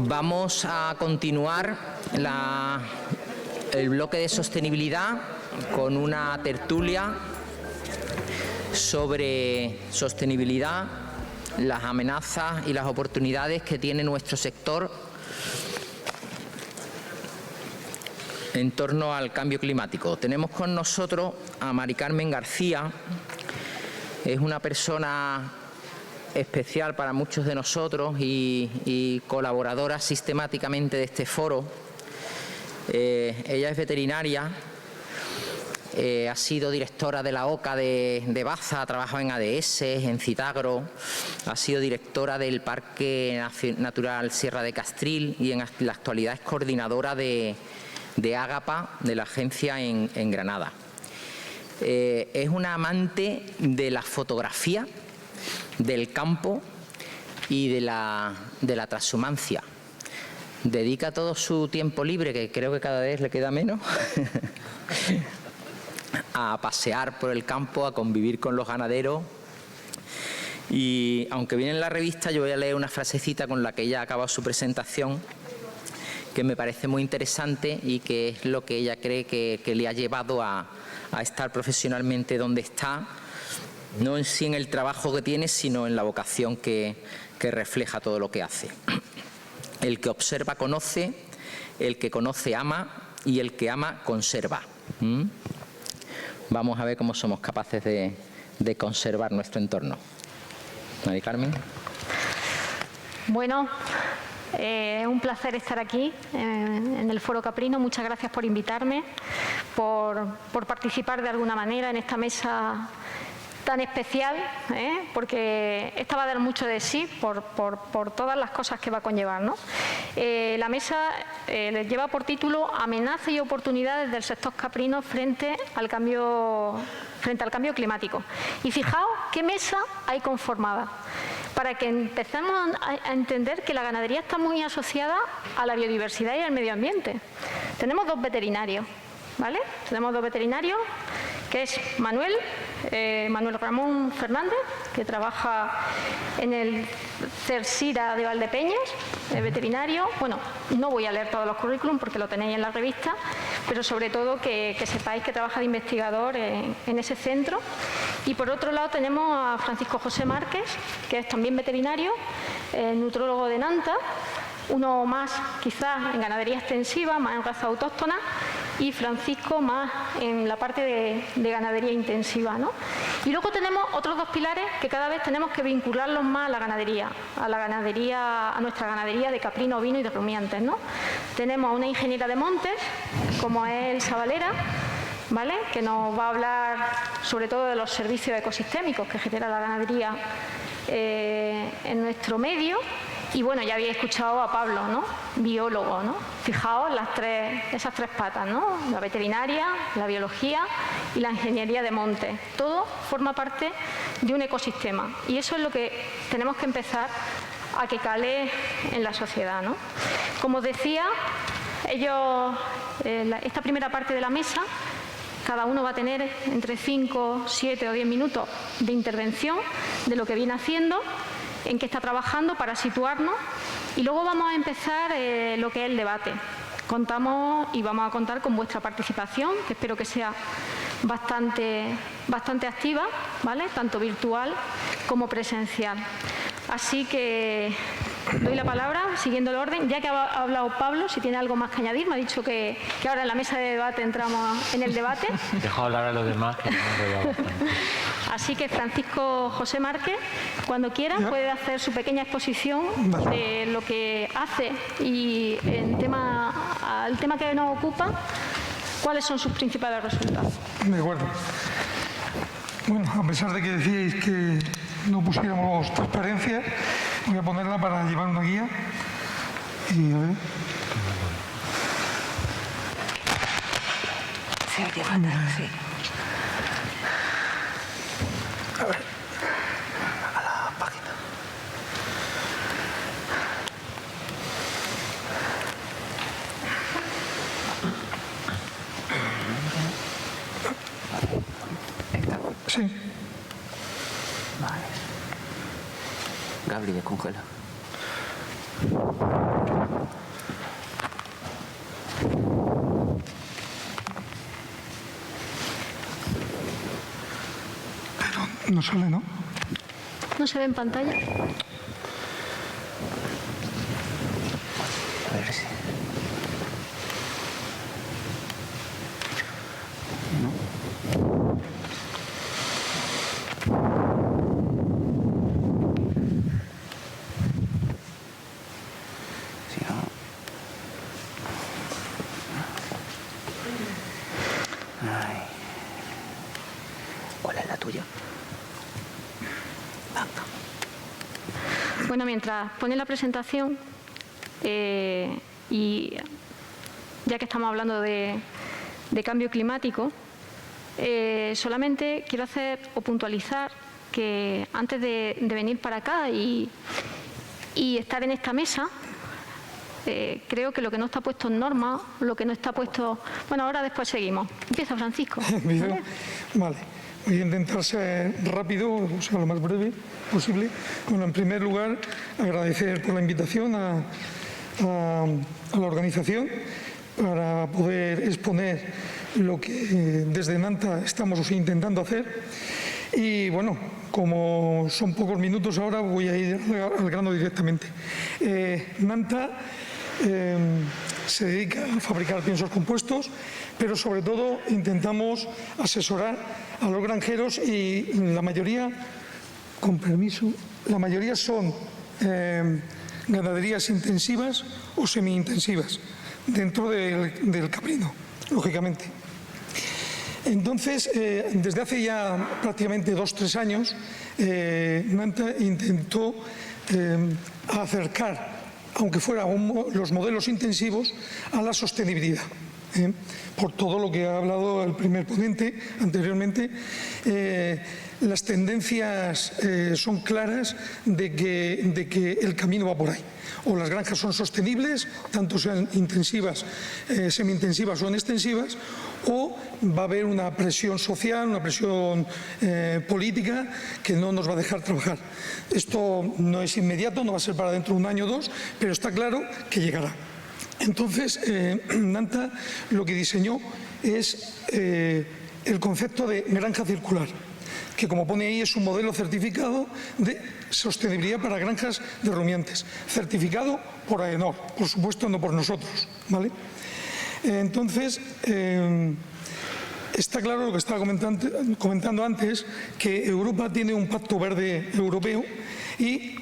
Vamos a continuar el bloque de sostenibilidad con una tertulia sobre sostenibilidad, las amenazas y las oportunidades que tiene nuestro sector en torno al cambio climático. Tenemos con nosotros a Mari Carmen García. Es una persona especial para muchos de nosotros y colaboradora sistemáticamente de este foro. Ella es veterinaria, ha sido directora de la OCA de Baza, ha trabajado en ADS, en Citagro, ha sido directora del Parque Natural Sierra de Castril y en la actualidad es coordinadora de Ágapa, de la agencia en Granada. Es una amante de la fotografía, del campo y de la transhumancia. Dedica todo su tiempo libre, que creo que cada vez le queda menos, a pasear por el campo, a convivir con los ganaderos. Y aunque viene en la revista, yo voy a leer una frasecita con la que ella acaba su presentación, que me parece muy interesante y que es lo que ella cree que le ha llevado a estar profesionalmente donde está, no en sí en el trabajo que tiene, sino en la vocación que refleja todo lo que hace. El que observa conoce, el que conoce ama y el que ama conserva. Vamos a ver cómo somos capaces de conservar nuestro entorno. Mari Carmen. Bueno, es un placer estar aquí en el Foro Caprino. Muchas gracias por invitarme, por participar de alguna manera en esta mesa tan especial, porque esta va a dar mucho de sí por todas las cosas que va a conllevar, ¿no? La mesa lleva por título Amenazas y oportunidades del sector caprino frente al cambio climático. Y fijaos qué mesa hay conformada, para que empecemos a entender que la ganadería está muy asociada a la biodiversidad y al medio ambiente. Tenemos dos veterinarios, ¿vale? Tenemos dos veterinarios, que es Manuel Ramón Fernández, que trabaja en el CERSIRA de Valdepeñas, es veterinario. Bueno, no voy a leer todos los currículums porque lo tenéis en la revista, pero sobre todo que sepáis que trabaja de investigador en ese centro. Y por otro lado tenemos a Francisco José Márquez, que es también veterinario, nutrólogo de Nanta, uno más quizás en ganadería extensiva, más en raza autóctona, y Francisco más en la parte de ganadería intensiva, ¿no? Y luego tenemos otros dos pilares que cada vez tenemos que vincularlos más a la ganadería, a nuestra ganadería de caprino, ovino y de rumiantes, ¿no? Tenemos a una ingeniera de montes, como es Elsa Valera, ¿vale?, que nos va a hablar sobre todo de los servicios ecosistémicos que genera la ganadería en nuestro medio. Y bueno, ya habéis escuchado a Pablo, ¿no?, biólogo, ¿no? Fijaos esas tres patas, ¿no? La veterinaria, la biología y la ingeniería de montes. Todo forma parte de un ecosistema y eso es lo que tenemos que empezar a que cale en la sociedad, ¿no? Como os decía, esta primera parte de la mesa, cada uno va a tener entre 5, 7 o 10 minutos de intervención de lo que viene haciendo, en qué está trabajando, para situarnos, y luego vamos a empezar lo que es el debate. Contamos y vamos a contar con vuestra participación, que espero que sea bastante activa, ¿vale?, tanto virtual como presencial. Así que doy la palabra, siguiendo el orden, ya que ha hablado Pablo, si tiene algo más que añadir. Me ha dicho que ahora en la mesa de debate entramos en el debate. Dejo hablar a los demás, que no me Así que Francisco José Márquez, cuando quiera, puede hacer su pequeña exposición de lo que hace y el tema que nos ocupa, cuáles son sus principales resultados. De acuerdo. Bueno, a pesar de que decíais que no pusiéramos transparencia, voy a ponerla para llevar una guía. Y a ver. Sí, oye, fatal, sí. A ver. A la página. Sí. Vale. Gabri, descongela. No sale, ¿no? ¿No se ve en pantalla? A ver si... ¿Cuál es la tuya? Bueno, mientras pone la presentación, y ya que estamos hablando de cambio climático, solamente quiero hacer o puntualizar que antes de venir para acá y estar en esta mesa, creo que lo que no está puesto en norma, lo que no está puesto... Bueno, ahora después seguimos. Empieza Francisco. ¿Vale? Vale. Voy a intentar ser rápido, o sea, lo más breve posible. Bueno, en primer lugar, agradecer por la invitación a la organización para poder exponer lo que desde Nanta estamos intentando hacer. Y bueno, como son pocos minutos ahora, voy a ir al grano directamente. Nanta se dedica a fabricar piensos compuestos, pero sobre todo intentamos asesorar a los granjeros y la mayoría, con permiso, la mayoría son ganaderías intensivas o semi-intensivas dentro del caprino, lógicamente. Entonces, desde hace ya prácticamente 2 o 3 años, Nanta intentó acercar, aunque fuera los modelos intensivos, a la sostenibilidad. Por todo lo que ha hablado el primer ponente anteriormente, las tendencias son claras de que el camino va por ahí. O las granjas son sostenibles, tanto sean intensivas, semi-intensivas o en extensivas, o va a haber una presión social, una presión política que no nos va a dejar trabajar. Esto no es inmediato, no va a ser para dentro de 1 año o 2, pero está claro que llegará. Entonces, Nanta lo que diseñó es el concepto de granja circular, que como pone ahí es un modelo certificado de sostenibilidad para granjas de rumiantes, certificado por AENOR, por supuesto no por nosotros, ¿vale? Entonces, está claro lo que estaba comentando antes, que Europa tiene un pacto verde europeo y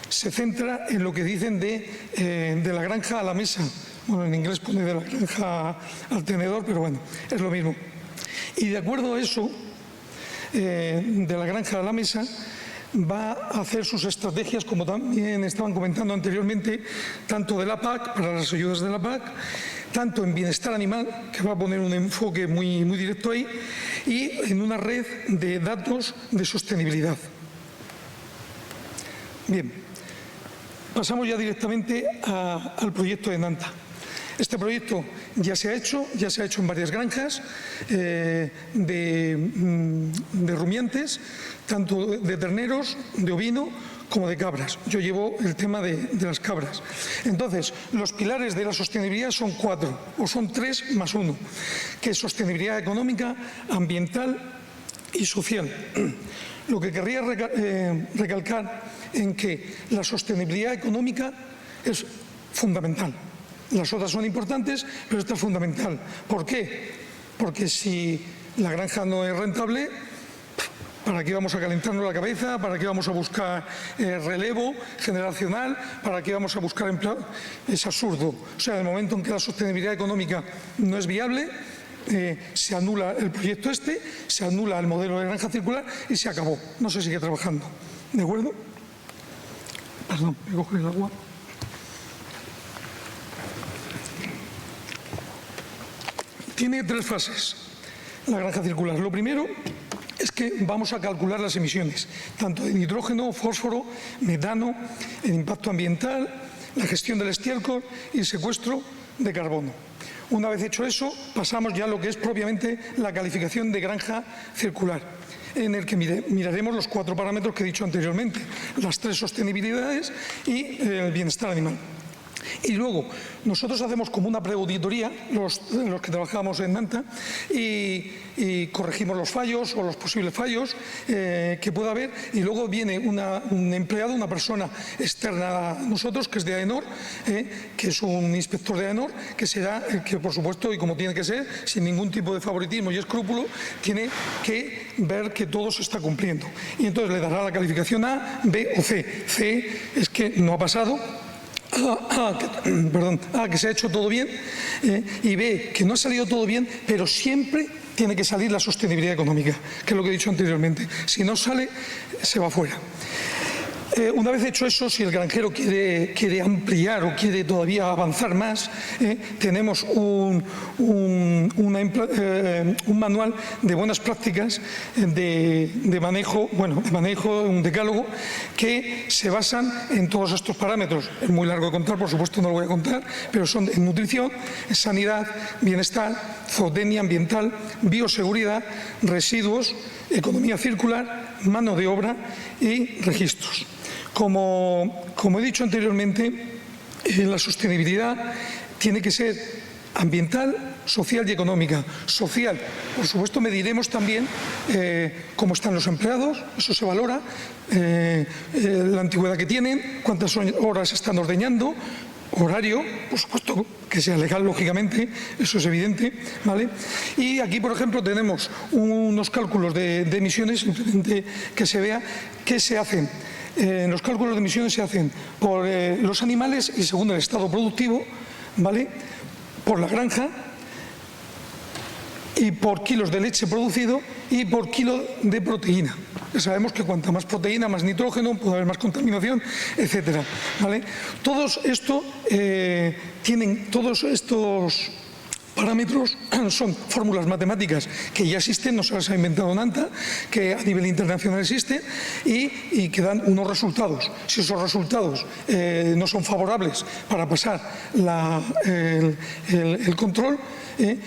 se centra en lo que dicen de la granja a la mesa. Bueno, en inglés pone de la granja al tenedor, pero bueno, es lo mismo. Y de acuerdo a eso, de la granja a la mesa, va a hacer sus estrategias, como también estaban comentando anteriormente, tanto de la PAC, para las ayudas de la PAC, tanto en bienestar animal, que va a poner un enfoque muy directo ahí, y en una red de datos de sostenibilidad. Bien, pasamos ya directamente al proyecto de Nanta. Este proyecto ya se ha hecho en varias granjas de rumiantes, tanto de terneros, de ovino, como de cabras. Yo llevo el tema de las cabras. Entonces, los pilares de la sostenibilidad son 4, o son 3 más 1, que es sostenibilidad económica, ambiental y social. Lo que querría recalcar en que la sostenibilidad económica es fundamental. Las otras son importantes, pero esta es fundamental. ¿Por qué? Porque si la granja no es rentable, ¿para qué vamos a calentarnos la cabeza? ¿Para qué vamos a buscar relevo generacional? ¿Para qué vamos a buscar empleo? Es absurdo. O sea, en el momento en que la sostenibilidad económica no es viable, se anula el proyecto se anula el modelo de granja circular y se acabó. No se sigue trabajando. ¿De acuerdo? Perdón, voy a coger el agua. Tiene 3 fases la granja circular. Lo primero es que vamos a calcular las emisiones, tanto de nitrógeno, fósforo, metano, el impacto ambiental, la gestión del estiércol y el secuestro de carbono. Una vez hecho eso, pasamos ya a lo que es propiamente la calificación de granja circular, en el que miraremos los 4 parámetros que he dicho anteriormente, las 3 sostenibilidades y el bienestar animal. Y luego, nosotros hacemos como una preauditoría, los que trabajamos en Nanta, y corregimos los fallos o los posibles fallos que pueda haber, y luego viene un empleado, una persona externa a nosotros, que es de AENOR, que es un inspector de AENOR, que será el que, por supuesto, y como tiene que ser, sin ningún tipo de favoritismo y escrúpulo, tiene que ver que todo se está cumpliendo. Y entonces le dará la calificación A, B o C. C es que no ha pasado, que se ha hecho todo bien, y B, que no ha salido todo bien, pero siempre tiene que salir la sostenibilidad económica, que es lo que he dicho anteriormente. Si no sale, se va fuera. Una vez hecho eso, si el granjero quiere ampliar o quiere todavía avanzar más, tenemos un manual de buenas prácticas de manejo, un decálogo, que se basan en todos estos parámetros. Es muy largo de contar, por supuesto no lo voy a contar, pero son en nutrición, sanidad, bienestar, zootecnia ambiental, bioseguridad, residuos, economía circular, mano de obra y registros. Como he dicho anteriormente, la sostenibilidad tiene que ser ambiental, social y económica. Social, por supuesto, mediremos también cómo están los empleados, eso se valora, la antigüedad que tienen, cuántas horas están ordeñando, horario, por supuesto que sea legal, lógicamente, eso es evidente, ¿vale? Y aquí, por ejemplo, tenemos unos cálculos de emisiones, simplemente que se vea qué se hacen. Los cálculos de emisiones se hacen por los animales y según el estado productivo, ¿vale? Por la granja y por kilos de leche producido y por kilo de proteína. Ya sabemos que cuanta más proteína, más nitrógeno, puede haber más contaminación, etcétera, ¿vale? Todos estos parámetros son fórmulas matemáticas que ya existen, no se las ha inventado Nanta, que a nivel internacional existen y que dan unos resultados. Si esos resultados no son favorables para pasar el control,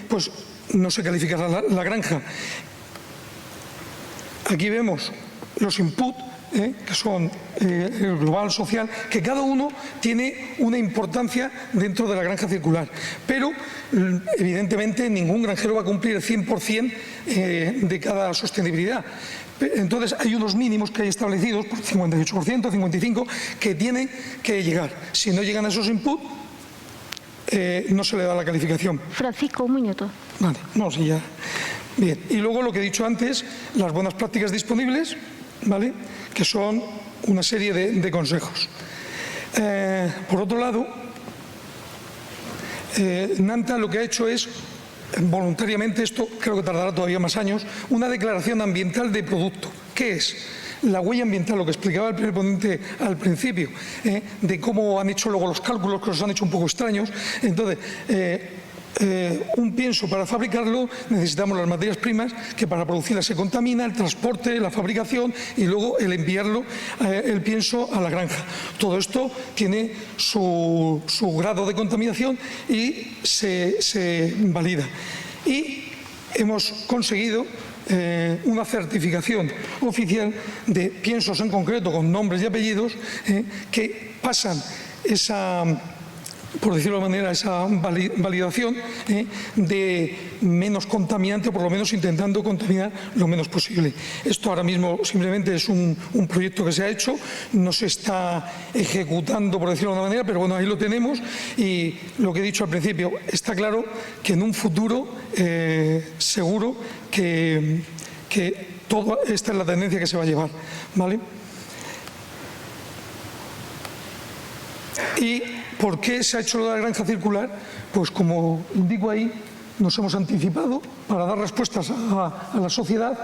pues no se calificará la granja. Aquí vemos los inputs, que son el global, social, que cada uno tiene una importancia dentro de la granja circular. Pero, evidentemente, ningún granjero va a cumplir el 100% de cada sostenibilidad. Entonces, hay unos mínimos que hay establecidos, por 58%, 55%, que tienen que llegar. Si no llegan a esos inputs, no se le da la calificación. Francisco, un minuto. Vale, no, sí, ya. Bien, y luego lo que he dicho antes, las buenas prácticas disponibles, ¿vale?, que son una serie de consejos. Por otro lado, Nanta lo que ha hecho es, voluntariamente, esto creo que tardará todavía más años, una declaración ambiental de producto. ¿Qué es? La huella ambiental, lo que explicaba el primer ponente al principio, de cómo han hecho luego los cálculos, que los han hecho un poco extraños. Entonces, un pienso, para fabricarlo necesitamos las materias primas, que para producirlas se contamina, el transporte, la fabricación y luego el enviarlo, el pienso, a la granja. Todo esto tiene su grado de contaminación y se valida. Y hemos conseguido una certificación oficial de piensos en concreto, con nombres y apellidos, que pasan esa, por decirlo de alguna manera, esa validación de menos contaminante, o por lo menos intentando contaminar lo menos posible. Esto ahora mismo simplemente es un proyecto que se ha hecho, no se está ejecutando, por decirlo de alguna manera, pero bueno, ahí lo tenemos. Y lo que he dicho al principio, está claro que en un futuro seguro que esta es la tendencia que se va a llevar, ¿vale? Y ¿por qué se ha hecho lo de la granja circular? Pues como indico ahí, nos hemos anticipado para dar respuestas a la sociedad,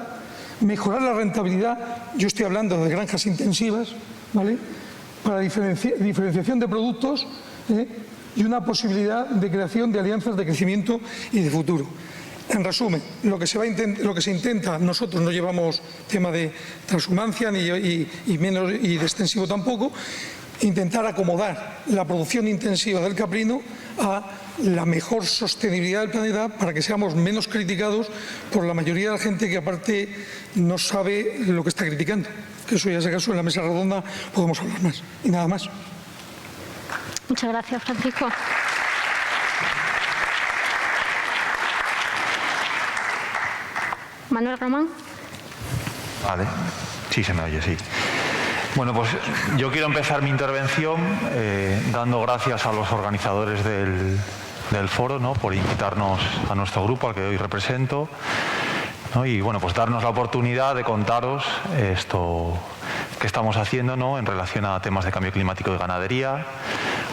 mejorar la rentabilidad, yo estoy hablando de granjas intensivas, ¿vale?, para diferenciación de productos, y una posibilidad de creación de alianzas de crecimiento y de futuro. En resumen, lo que se intenta, nosotros no llevamos tema de transhumancia y de extensivo tampoco, intentar acomodar la producción intensiva del caprino a la mejor sostenibilidad del planeta, para que seamos menos criticados por la mayoría de la gente que aparte no sabe lo que está criticando. Que eso ya, si acaso, en la mesa redonda podemos hablar más. Y nada más. Muchas gracias, Francisco. Manuel Román. Vale, sí se me oye, sí. Bueno, pues yo quiero empezar mi intervención dando gracias a los organizadores del foro, ¿no?, por invitarnos a nuestro grupo, al que hoy represento, ¿no?, y bueno, pues darnos la oportunidad de contaros esto que estamos haciendo, ¿no?, en relación a temas de cambio climático y ganadería.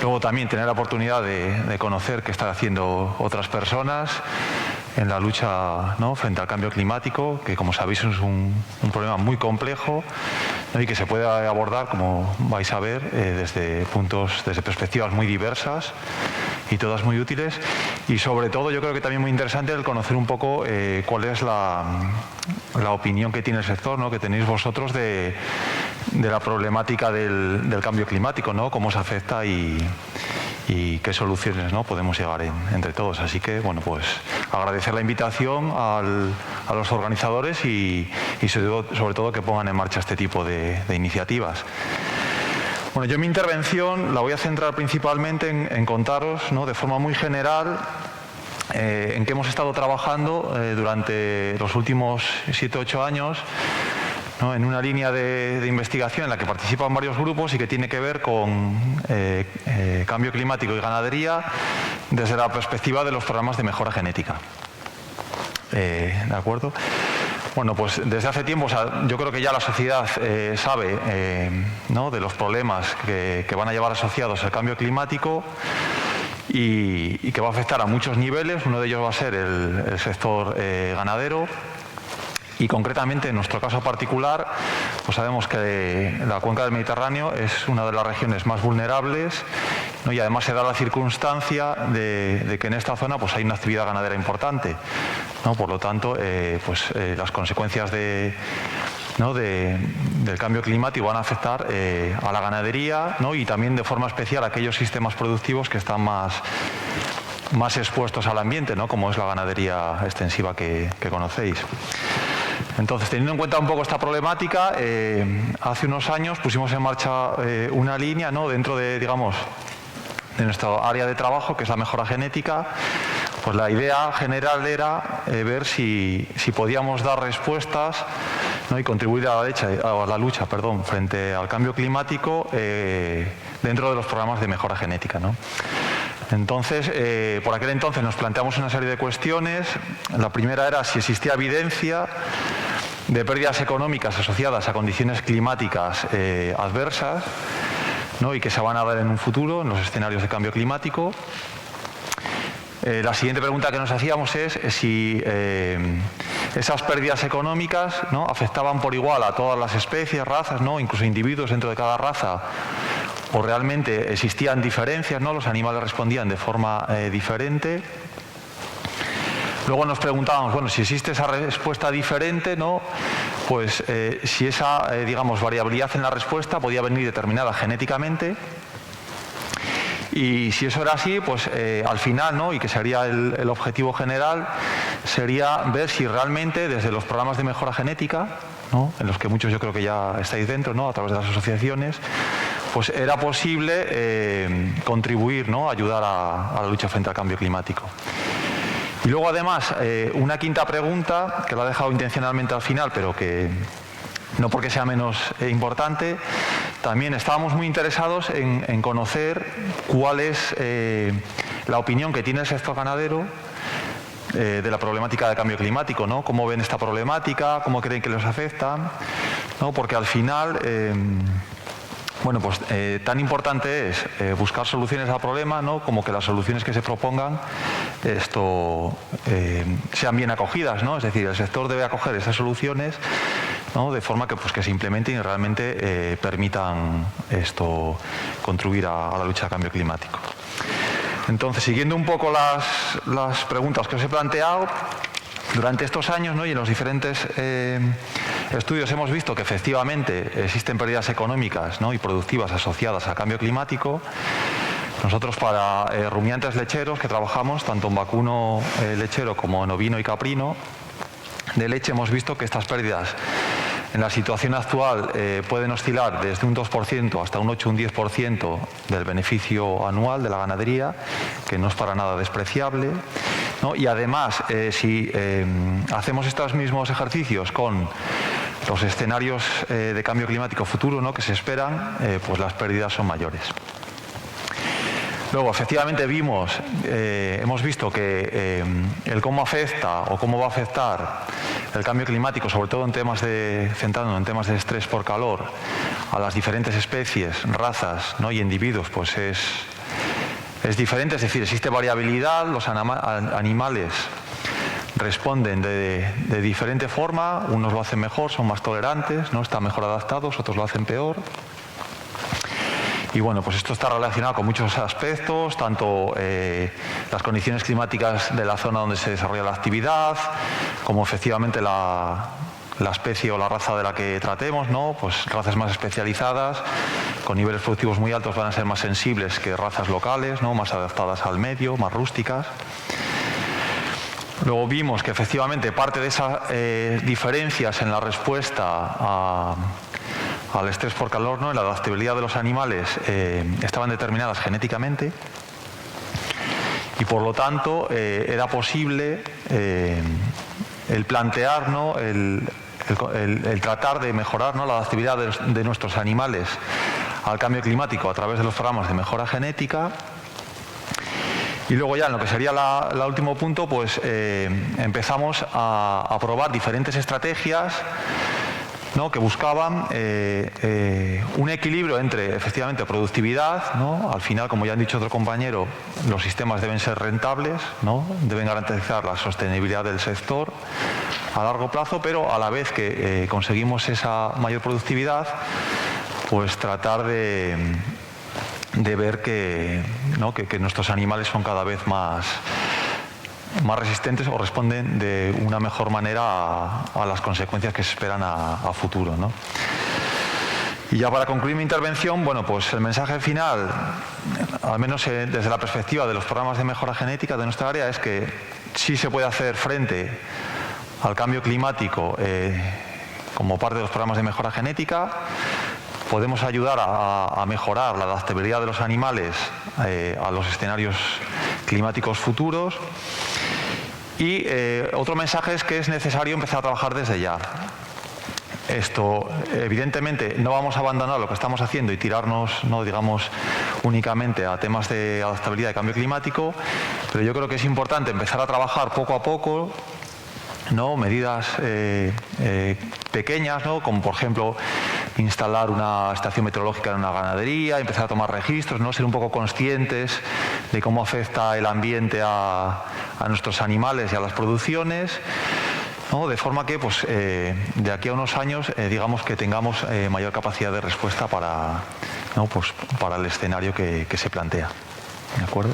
Luego también tener la oportunidad de conocer qué están haciendo otras personas en la lucha, ¿no?, frente al cambio climático, que como sabéis es un problema muy complejo, ¿no?, y que se puede abordar, como vais a ver, desde perspectivas muy diversas y todas muy útiles. Y sobre todo yo creo que también muy interesante el conocer un poco cuál es la opinión que tiene el sector, ¿no?, que tenéis vosotros de la problemática del cambio climático, ¿no?, cómo se afecta y qué soluciones, ¿no?, podemos llegar entre todos. Así que, bueno, pues agradecer la invitación a los organizadores y sobre todo que pongan en marcha este tipo de iniciativas. Bueno, yo mi intervención la voy a centrar principalmente en contaros, ¿no?, de forma muy general en qué hemos estado trabajando durante los últimos 7 o 8 años, ¿no?, en una línea de investigación en la que participan varios grupos y que tiene que ver con cambio climático y ganadería desde la perspectiva de los programas de mejora genética. ¿De acuerdo? Bueno, pues desde hace tiempo, yo creo que ya la sociedad sabe, ¿no?, de los problemas que van a llevar asociados el cambio climático y que va a afectar a muchos niveles. Uno de ellos va a ser el sector ganadero. Y concretamente, en nuestro caso particular, pues sabemos que la cuenca del Mediterráneo es una de las regiones más vulnerables, ¿no?, y además se da la circunstancia de que en esta zona pues hay una actividad ganadera importante, ¿no? Por lo tanto, las consecuencias del cambio climático van a afectar a la ganadería, ¿no?, y también de forma especial a aquellos sistemas productivos que están más expuestos al ambiente, ¿no?, como es la ganadería extensiva que conocéis. Entonces, teniendo en cuenta un poco esta problemática, hace unos años pusimos en marcha una línea, ¿no?, dentro de nuestra área de trabajo, que es la mejora genética. Pues la idea general era ver si podíamos dar respuestas, ¿no?, y contribuir a la lucha frente al cambio climático dentro de los programas de mejora genética, ¿no? Entonces, por aquel entonces nos planteamos una serie de cuestiones. La primera era si existía evidencia de pérdidas económicas asociadas a condiciones climáticas adversas, ¿no?, y que se van a dar en un futuro en los escenarios de cambio climático. La siguiente pregunta que nos hacíamos es si esas pérdidas económicas, ¿no?, afectaban por igual a todas las especies, razas, ¿no?, incluso individuos dentro de cada raza, o realmente existían diferencias, ¿no?, los animales respondían de forma diferente. Luego nos preguntábamos, bueno, si existe esa respuesta diferente, ¿no?, pues si esa, variabilidad en la respuesta podía venir determinada genéticamente. Y si eso era así, pues al final, ¿no?, y que sería el objetivo general, sería ver si realmente desde los programas de mejora genética, ¿no?, en los que muchos yo creo que ya estáis dentro, ¿no?, a través de las asociaciones, pues era posible contribuir, ¿no?, ayudar a la lucha frente al cambio climático. Y luego además, una quinta pregunta, que la he dejado intencionalmente al final, pero que no porque sea menos importante, también estábamos muy interesados en conocer cuál es la opinión que tiene el sector ganadero de la problemática del cambio climático, ¿no? Cómo ven esta problemática, cómo creen que les afecta, ¿no? Porque al final, tan importante es buscar soluciones al problema, ¿no?, como que las soluciones que se propongan sean bien acogidas, ¿no? Es decir, el sector debe acoger esas soluciones, ¿no?, de forma que se implementen y realmente permitan contribuir a la lucha del cambio climático. Entonces, siguiendo un poco las preguntas que os he planteado, durante estos años, ¿no?, y en los diferentes estudios hemos visto que efectivamente existen pérdidas económicas, ¿no?, y productivas asociadas al cambio climático. Nosotros para rumiantes lecheros que trabajamos tanto en vacuno lechero como en ovino y caprino de leche hemos visto que estas pérdidas en la situación actual pueden oscilar desde un 2% hasta un 8 o un 10% del beneficio anual de la ganadería, que no es para nada despreciable, ¿no? Y además, si hacemos estos mismos ejercicios con los escenarios de cambio climático futuro, ¿no?, que se esperan, pues las pérdidas son mayores. Luego, efectivamente, hemos visto que el cómo afecta o cómo va a afectar el cambio climático, sobre todo centrándonos en temas de estrés por calor, a las diferentes especies, razas, ¿no?, y individuos, pues es diferente. Es decir, existe variabilidad, los animales responden de diferente forma, unos lo hacen mejor, son más tolerantes, ¿no?, están mejor adaptados, otros lo hacen peor. Y bueno, pues esto está relacionado con muchos aspectos, tanto las condiciones climáticas de la zona donde se desarrolla la actividad, como efectivamente la especie o la raza de la que tratemos, ¿no? Pues razas más especializadas, con niveles productivos muy altos, van a ser más sensibles que razas locales, ¿no?, más adaptadas al medio, más rústicas. Luego vimos que efectivamente parte de esas diferencias en la respuesta al estrés por calor, ¿no?, en la adaptabilidad de los animales, estaban determinadas genéticamente, y por lo tanto era posible el plantear, ¿no?, el tratar de mejorar, ¿no?, la adaptabilidad de nuestros animales al cambio climático a través de los programas de mejora genética. Y luego ya en lo que sería el último punto, pues empezamos a probar diferentes estrategias, ¿no?, que buscaban un equilibrio entre, efectivamente, productividad, ¿no? Al final, como ya han dicho otro compañero, los sistemas deben ser rentables, ¿no?, deben garantizar la sostenibilidad del sector a largo plazo, pero a la vez que conseguimos esa mayor productividad, pues tratar de ver que nuestros animales son cada vez más resistentes o responden de una mejor manera a las consecuencias que se esperan a futuro, ¿no? Y ya para concluir mi intervención, bueno, pues el mensaje final, al menos desde la perspectiva de los programas de mejora genética de nuestra área, es que sí se puede hacer frente al cambio climático como parte de los programas de mejora genética. Podemos ayudar a mejorar la adaptabilidad de los animales a los escenarios climáticos futuros. Y otro mensaje es que es necesario empezar a trabajar desde ya. Esto, evidentemente, no vamos a abandonar lo que estamos haciendo y tirarnos, no digamos, únicamente a temas de adaptabilidad y cambio climático, pero yo creo que es importante empezar a trabajar poco a poco, ¿no?, medidas pequeñas, ¿no?, como por ejemplo instalar una estación meteorológica en una ganadería, empezar a tomar registros, ¿no?, ser un poco conscientes de cómo afecta el ambiente a nuestros animales y a las producciones, ¿no?, de forma que pues, de aquí a unos años digamos que tengamos mayor capacidad de respuesta para el escenario que se plantea. ¿De acuerdo?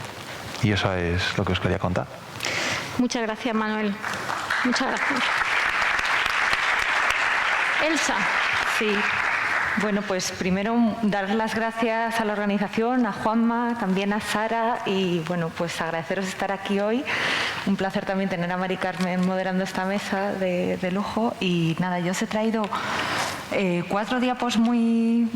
Y eso es lo que os quería contar. Muchas gracias, Manuel. Muchas gracias. Elsa. Sí. Bueno, pues primero dar las gracias a la organización, a Juanma, también a Sara, y bueno, pues agradeceros estar aquí hoy. Un placer también tener a Mari Carmen moderando esta mesa de lujo. Y nada, yo os he traído 4 diapos muy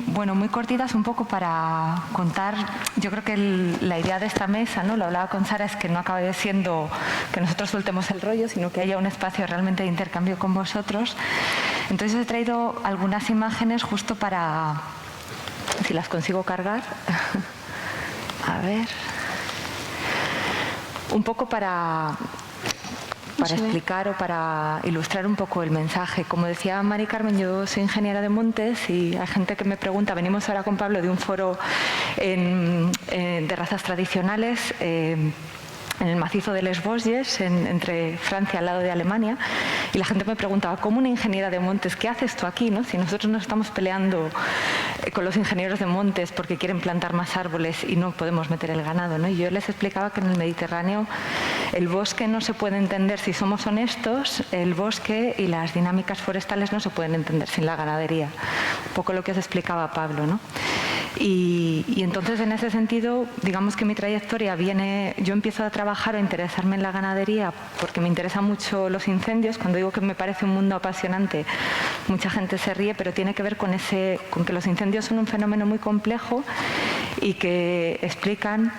cortitas, un poco para contar. Yo creo que la idea de esta mesa, ¿no?, lo hablaba con Sara, es que no acabe siendo que nosotros soltemos el rollo, sino que haya un espacio realmente de intercambio con vosotros. Entonces os he traído algunas imágenes justo para, si las consigo cargar, a ver, un poco para explicar o para ilustrar un poco el mensaje. Como decía Mari Carmen, yo soy ingeniera de montes y hay gente que me pregunta, venimos ahora con Pablo de un foro de razas tradicionales en el macizo de Les Vosges, entre Francia al lado de Alemania, y la gente me preguntaba, ¿cómo una ingeniera de montes, qué haces tú aquí, ¿no?, si nosotros nos estamos peleando con los ingenieros de montes porque quieren plantar más árboles y no podemos meter el ganado, ¿no? Y yo les explicaba que en el Mediterráneo el bosque no se puede entender, si somos honestos, el bosque y las dinámicas forestales no se pueden entender sin la ganadería. Un poco lo que os explicaba Pablo, ¿no? Y entonces, en ese sentido, digamos que mi trayectoria viene, yo empiezo a trabajar o a interesarme en la ganadería porque me interesan mucho los incendios. Cuando digo que me parece un mundo apasionante, mucha gente se ríe, pero tiene que ver con que los incendios son un fenómeno muy complejo y que explican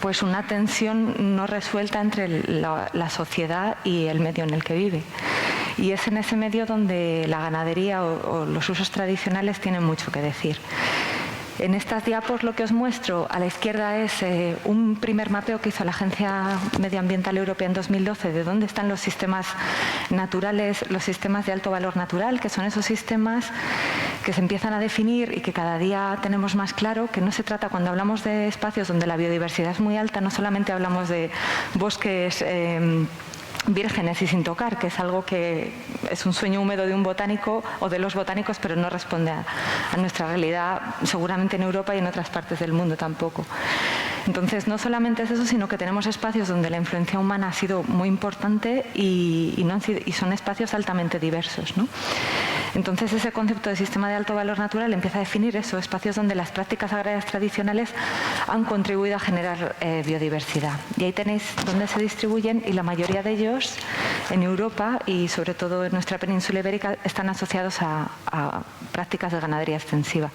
pues una tensión no resuelta entre la sociedad y el medio en el que vive. Y es en ese medio donde la ganadería o los usos tradicionales tienen mucho que decir. En estas diapos lo que os muestro a la izquierda es un primer mapeo que hizo la Agencia Medioambiental Europea en 2012 de dónde están los sistemas naturales, los sistemas de alto valor natural, que son esos sistemas que se empiezan a definir y que cada día tenemos más claro que no se trata, cuando hablamos de espacios donde la biodiversidad es muy alta, no solamente hablamos de bosques vírgenes y sin tocar, que es algo que es un sueño húmedo de un botánico o de los botánicos, pero no responde a nuestra realidad, seguramente en Europa y en otras partes del mundo tampoco. Entonces, no solamente es eso, sino que tenemos espacios donde la influencia humana ha sido muy importante y son espacios altamente diversos, ¿no? Entonces, ese concepto de sistema de alto valor natural empieza a definir eso, espacios donde las prácticas agrarias tradicionales han contribuido a generar biodiversidad. Y ahí tenéis dónde se distribuyen, y la mayoría de ellos en Europa y sobre todo en nuestra península ibérica están asociados a prácticas de ganadería extensiva.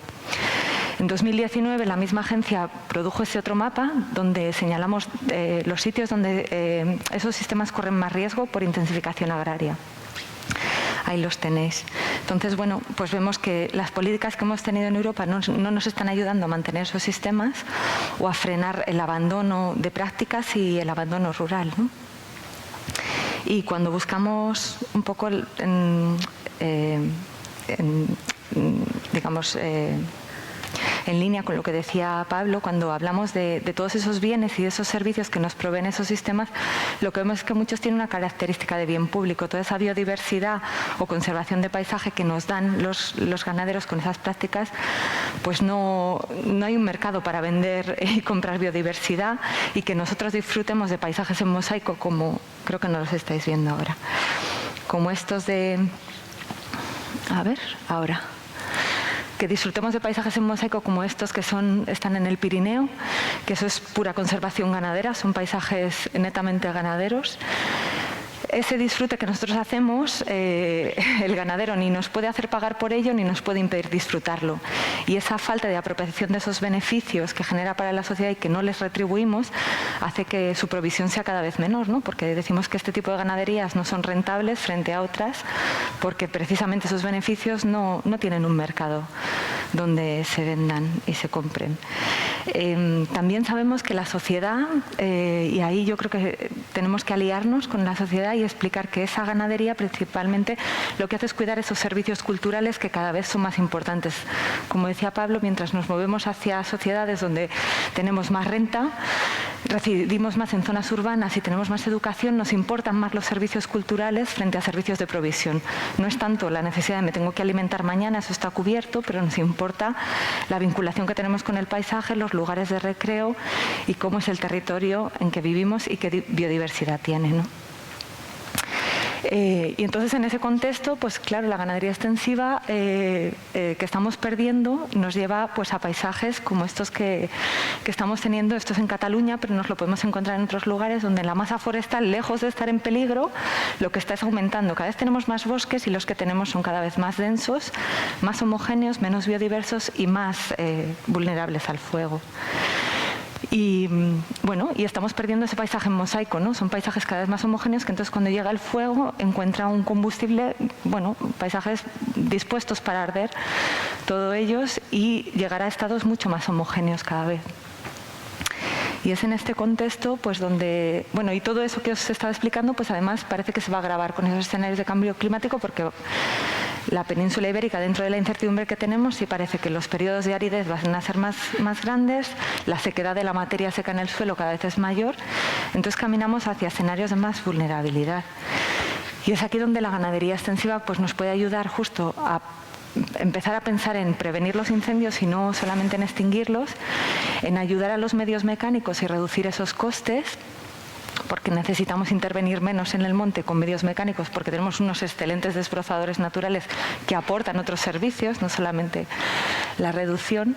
En 2019 la misma agencia produjo ese otro mapa donde señalamos los sitios donde esos sistemas corren más riesgo por intensificación agraria. Ahí los tenéis. Entonces, bueno, pues vemos que las políticas que hemos tenido en Europa no nos están ayudando a mantener esos sistemas o a frenar el abandono de prácticas y el abandono rural, ¿no? Y cuando buscamos un poco en línea con lo que decía Pablo, cuando hablamos de todos esos bienes y de esos servicios que nos proveen esos sistemas, lo que vemos es que muchos tienen una característica de bien público. Toda esa biodiversidad o conservación de paisaje que nos dan los ganaderos con esas prácticas, pues no hay un mercado para vender y comprar biodiversidad, y que nosotros disfrutemos de paisajes en mosaico, como creo que no los estáis viendo ahora, como estos de... A ver, ahora... que disfrutemos de paisajes en mosaico como estos que están en el Pirineo, que eso es pura conservación ganadera, son paisajes netamente ganaderos. Ese disfrute que nosotros hacemos, el ganadero ni nos puede hacer pagar por ello ni nos puede impedir disfrutarlo. Y esa falta de apropiación de esos beneficios que genera para la sociedad y que no les retribuimos hace que su provisión sea cada vez menor, ¿no? Porque decimos que este tipo de ganaderías no son rentables frente a otras porque precisamente esos beneficios no tienen un mercado donde se vendan y se compren. También sabemos que la sociedad, y ahí yo creo que tenemos que aliarnos con la sociedad y explicar que esa ganadería principalmente lo que hace es cuidar esos servicios culturales que cada vez son más importantes. Como decía Pablo, mientras nos movemos hacia sociedades donde tenemos más renta, residimos más en zonas urbanas y tenemos más educación, nos importan más los servicios culturales frente a servicios de provisión. No es tanto la necesidad de me tengo que alimentar mañana, eso está cubierto, pero nos importa la vinculación que tenemos con el paisaje, los lugares de recreo y cómo es el territorio en que vivimos y qué biodiversidad tiene, ¿no? Y entonces en ese contexto, pues claro, la ganadería extensiva que estamos perdiendo nos lleva pues a paisajes como estos que estamos teniendo. Esto es en Cataluña, pero nos lo podemos encontrar en otros lugares donde la masa forestal, lejos de estar en peligro, lo que está es aumentando. Cada vez tenemos más bosques y los que tenemos son cada vez más densos, más homogéneos, menos biodiversos y más vulnerables al fuego. Y bueno, y estamos perdiendo ese paisaje en mosaico, ¿no? Son paisajes cada vez más homogéneos que entonces cuando llega el fuego encuentra un combustible, bueno, paisajes dispuestos para arder, todos ellos, y llegar a estados mucho más homogéneos cada vez. Y es en este contexto pues donde, bueno, y todo eso que os estaba explicando, pues además parece que se va a agravar con esos escenarios de cambio climático, porque la península ibérica, dentro de la incertidumbre que tenemos, sí parece que los periodos de aridez van a ser más grandes, la sequedad de la materia seca en el suelo cada vez es mayor, entonces caminamos hacia escenarios de más vulnerabilidad. Y es aquí donde la ganadería extensiva pues nos puede ayudar justo a empezar a pensar en prevenir los incendios y no solamente en extinguirlos, en ayudar a los medios mecánicos y reducir esos costes, porque necesitamos intervenir menos en el monte con medios mecánicos, porque tenemos unos excelentes desbrozadores naturales que aportan otros servicios, no solamente la reducción,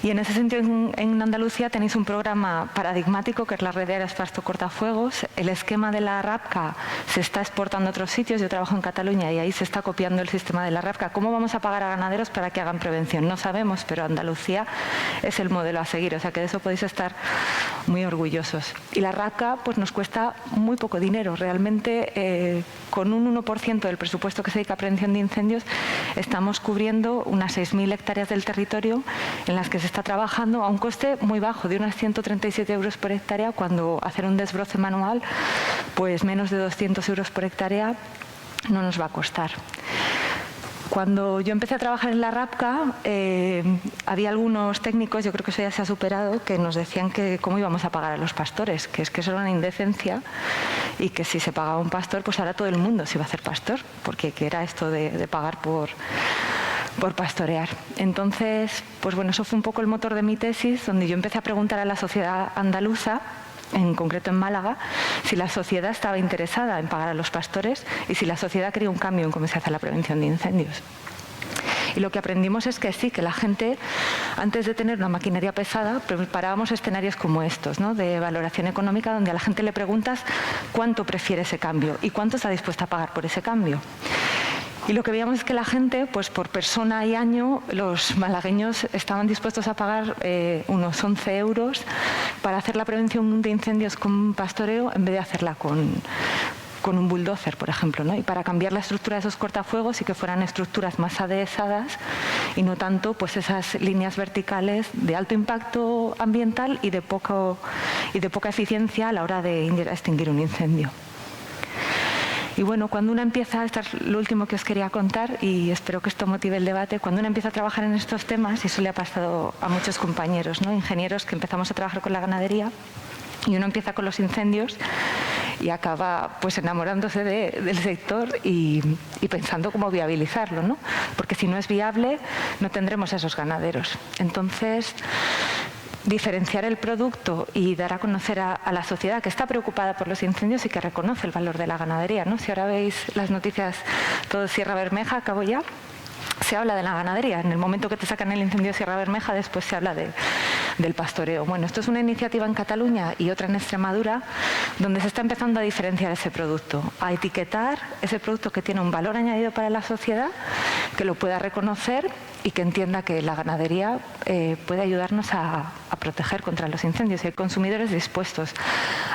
Y en ese sentido, en Andalucía tenéis un programa paradigmático que es la red de áreas pasto cortafuegos. El esquema de la RAPCA se está exportando a otros sitios. Yo trabajo en Cataluña y ahí se está copiando el sistema de la RAPCA. ¿Cómo vamos a pagar a ganaderos para que hagan prevención? No sabemos, pero Andalucía es el modelo a seguir. O sea que de eso podéis estar muy orgullosos. Y la RAPCA pues, nos cuesta muy poco dinero. Realmente, con un 1% del presupuesto que se dedica a prevención de incendios, estamos cubriendo unas 6.000 hectáreas del territorio en las que se está trabajando a un coste muy bajo, de unas 137 euros por hectárea, cuando hacer un desbroce manual, pues menos de 200 euros por hectárea no nos va a costar. Cuando yo empecé a trabajar en la RAPCA, había algunos técnicos, yo creo que eso ya se ha superado, que nos decían que cómo íbamos a pagar a los pastores, que es que eso era una indecencia y que si se pagaba un pastor, pues ahora todo el mundo se iba a hacer pastor, porque ¿qué era esto de pagar por pastorear? Entonces, pues bueno, eso fue un poco el motor de mi tesis, donde yo empecé a preguntar a la sociedad andaluza, en concreto en Málaga, si la sociedad estaba interesada en pagar a los pastores y si la sociedad quería un cambio en cómo se hace la prevención de incendios. Y lo que aprendimos es que sí, que la gente, antes de tener una maquinaria pesada, preparábamos escenarios como estos, ¿no?, de valoración económica, donde a la gente le preguntas cuánto prefiere ese cambio y cuánto está dispuesta a pagar por ese cambio. Y lo que veíamos es que la gente, pues por persona y año, los malagueños estaban dispuestos a pagar unos 11 euros para hacer la prevención de incendios con pastoreo en vez de hacerla con un bulldozer, por ejemplo, ¿no? Y para cambiar la estructura de esos cortafuegos y que fueran estructuras más adhesadas y no tanto pues esas líneas verticales de alto impacto ambiental y de poca eficiencia a la hora de extinguir un incendio. Y bueno, cuando uno empieza, esto es lo último que os quería contar y espero que esto motive el debate, cuando uno empieza a trabajar en estos temas, y eso le ha pasado a muchos compañeros, ¿no?, ingenieros que empezamos a trabajar con la ganadería, y uno empieza con los incendios y acaba pues enamorándose del sector y pensando cómo viabilizarlo, ¿no? Porque si no es viable, no tendremos a esos ganaderos. Entonces, diferenciar el producto y dar a conocer a la sociedad que está preocupada por los incendios y que reconoce el valor de la ganadería, ¿no? Si ahora veis las noticias, todo Sierra Bermeja, acabo ya, se habla de la ganadería. En el momento que te sacan el incendio de Sierra Bermeja, después se habla del pastoreo. Bueno, esto es una iniciativa en Cataluña y otra en Extremadura, donde se está empezando a diferenciar ese producto, a etiquetar ese producto que tiene un valor añadido para la sociedad, que lo pueda reconocer y que entienda que la ganadería puede ayudarnos a proteger contra los incendios. Y hay consumidores dispuestos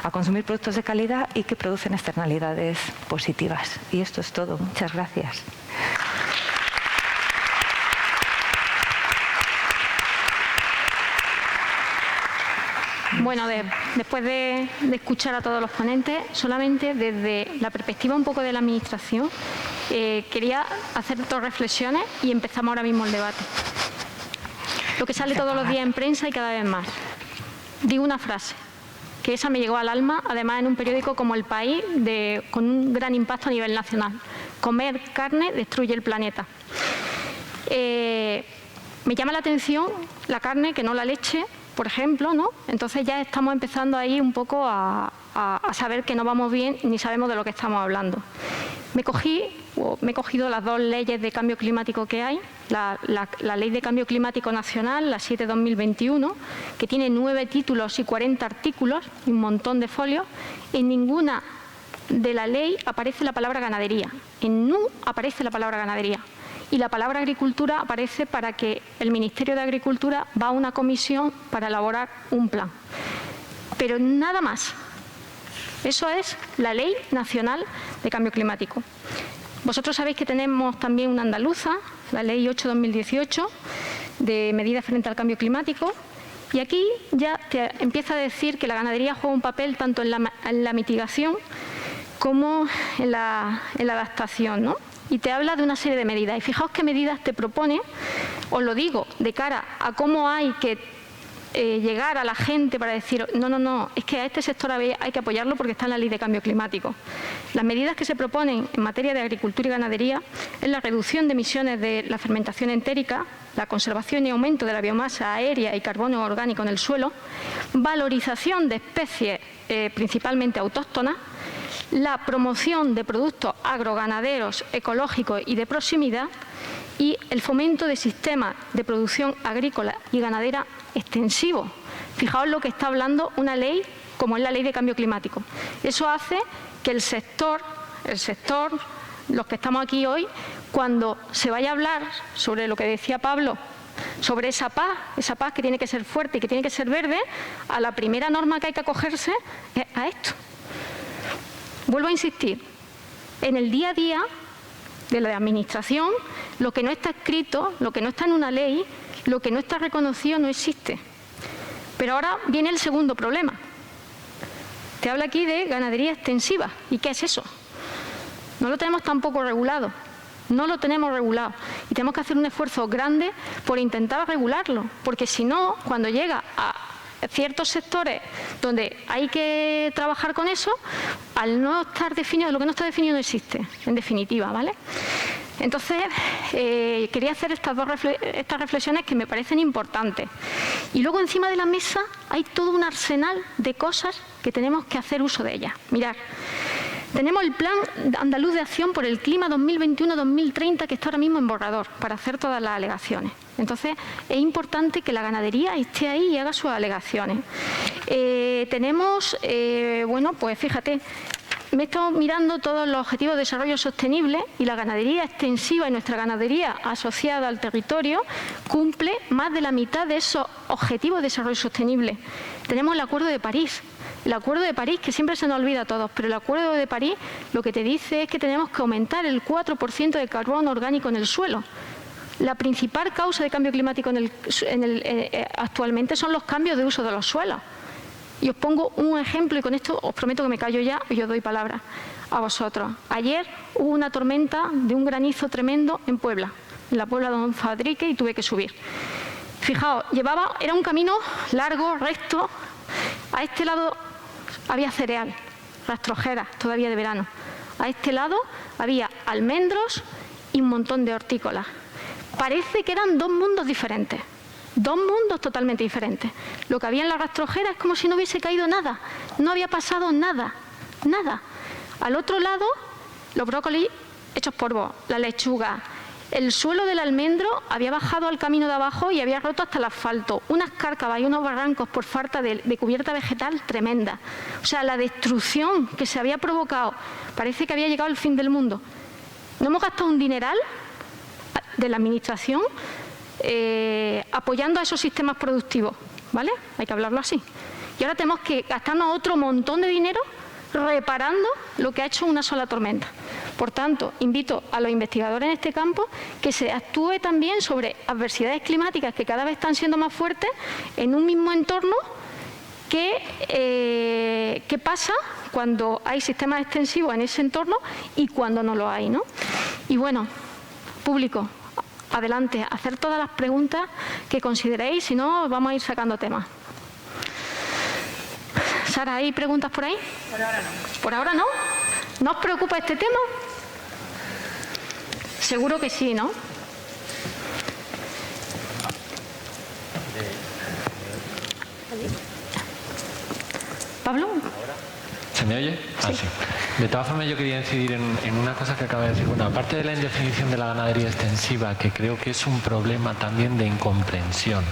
a consumir productos de calidad y que producen externalidades positivas. Y esto es todo. Muchas gracias. Bueno, después de escuchar a todos los ponentes, solamente desde la perspectiva un poco de la Administración, quería hacer dos reflexiones y empezamos ahora mismo el debate. Lo que sale todos los días en prensa y cada vez más. Digo una frase, que esa me llegó al alma, además en un periódico como El País, con un gran impacto a nivel nacional. Comer carne destruye el planeta. Me llama la atención la carne que no la leche, por ejemplo, ¿no? Entonces ya estamos empezando ahí un poco a saber que no vamos bien ni sabemos de lo que estamos hablando. Me he cogido las dos leyes de cambio climático que hay, la Ley de Cambio Climático Nacional, la 7/2021, que tiene 9 títulos y 40 artículos y un montón de folios. En ninguna de la ley aparece la palabra ganadería, en ninguna aparece la palabra ganadería. Y la palabra agricultura aparece para que el Ministerio de Agricultura va a una comisión para elaborar un plan. Pero nada más. Eso es la Ley Nacional de Cambio Climático. Vosotros sabéis que tenemos también una andaluza, la Ley 8/2018, de medidas frente al cambio climático. Y aquí ya te empieza a decir que la ganadería juega un papel tanto en la mitigación como en la adaptación, ¿no? Y te habla de una serie de medidas. Y fijaos qué medidas te propone, os lo digo, de cara a cómo hay que llegar a la gente para decir, no, es que a este sector hay que apoyarlo porque está en la Ley de Cambio Climático. Las medidas que se proponen en materia de agricultura y ganadería es la reducción de emisiones de la fermentación entérica, la conservación y aumento de la biomasa aérea y carbono orgánico en el suelo, valorización de especies principalmente autóctonas, la promoción de productos agroganaderos, ecológicos y de proximidad y el fomento de sistemas de producción agrícola y ganadera extensivos. Fijaos lo que está hablando una ley como es la Ley de Cambio Climático. Eso hace que el sector, los que estamos aquí hoy, cuando se vaya a hablar sobre lo que decía Pablo, sobre esa paz que tiene que ser fuerte y que tiene que ser verde, a la primera norma que hay que acogerse es a esto. Vuelvo a insistir, en el día a día de la administración, lo que no está escrito, lo que no está en una ley, lo que no está reconocido no existe. Pero ahora viene el segundo problema. Te habla aquí de ganadería extensiva. ¿Y qué es eso? No lo tenemos tampoco regulado. No lo tenemos regulado. Y tenemos que hacer un esfuerzo grande por intentar regularlo. Porque si no, cuando llega a ciertos sectores donde hay que trabajar con eso, al no estar definido, lo que no está definido no existe, en definitiva, ¿vale? Entonces, quería hacer estas reflexiones que me parecen importantes. Y luego encima de la mesa hay todo un arsenal de cosas que tenemos que hacer uso de ellas. Mirad, tenemos el Plan Andaluz de Acción por el Clima 2021-2030 que está ahora mismo en borrador para hacer todas las alegaciones. Entonces, es importante que la ganadería esté ahí y haga sus alegaciones. Tenemos, bueno, pues fíjate, me he estado mirando todos los objetivos de desarrollo sostenible y la ganadería extensiva y nuestra ganadería asociada al territorio cumple más de la mitad de esos objetivos de desarrollo sostenible. Tenemos el Acuerdo de París. El Acuerdo de París, que siempre se nos olvida a todos, pero el Acuerdo de París lo que te dice es que tenemos que aumentar el 4% de carbono orgánico en el suelo. La principal causa de cambio climático actualmente son los cambios de uso de los suelos. Y os pongo un ejemplo y con esto os prometo que me callo ya y os doy palabra a vosotros. Ayer hubo una tormenta de un granizo tremendo en Puebla, en la Puebla de Don Fadrique, y tuve que subir. Fijaos, era un camino largo, recto. A este lado había cereal, rastrojeras, todavía de verano. A este lado había almendros y un montón de hortícolas. Parece que eran dos mundos diferentes. Dos mundos totalmente diferentes. Lo que había en la rastrojera es como si no hubiese caído nada. No había pasado nada. Nada. Al otro lado, los brócolis hechos polvo, la lechuga. El suelo del almendro había bajado al camino de abajo y había roto hasta el asfalto. Unas cárcavas y unos barrancos por falta de cubierta vegetal tremenda. O sea, la destrucción que se había provocado. Parece que había llegado el fin del mundo. No hemos gastado un dineral de la administración apoyando a esos sistemas productivos, ¿vale? Hay que hablarlo así. Y ahora tenemos que gastarnos otro montón de dinero reparando lo que ha hecho una sola tormenta. Por tanto, invito a los investigadores en este campo que se actúe también sobre adversidades climáticas que cada vez están siendo más fuertes en un mismo entorno. ¿Qué pasa cuando hay sistemas extensivos en ese entorno y cuando no lo hay, ¿no? Y bueno, público, adelante, hacer todas las preguntas que consideréis, si no vamos a ir sacando temas. Sara, ¿hay preguntas por ahí? Por ahora no. ¿Por ahora no? ¿No os preocupa este tema? Seguro que sí, ¿no? ¿Pablo? ¿Se me oye? Sí. Sí. De todas formas, yo quería incidir en una cosa que acaba de decir. Bueno, aparte de la indefinición de la ganadería extensiva, que creo que es un problema también de incomprensión,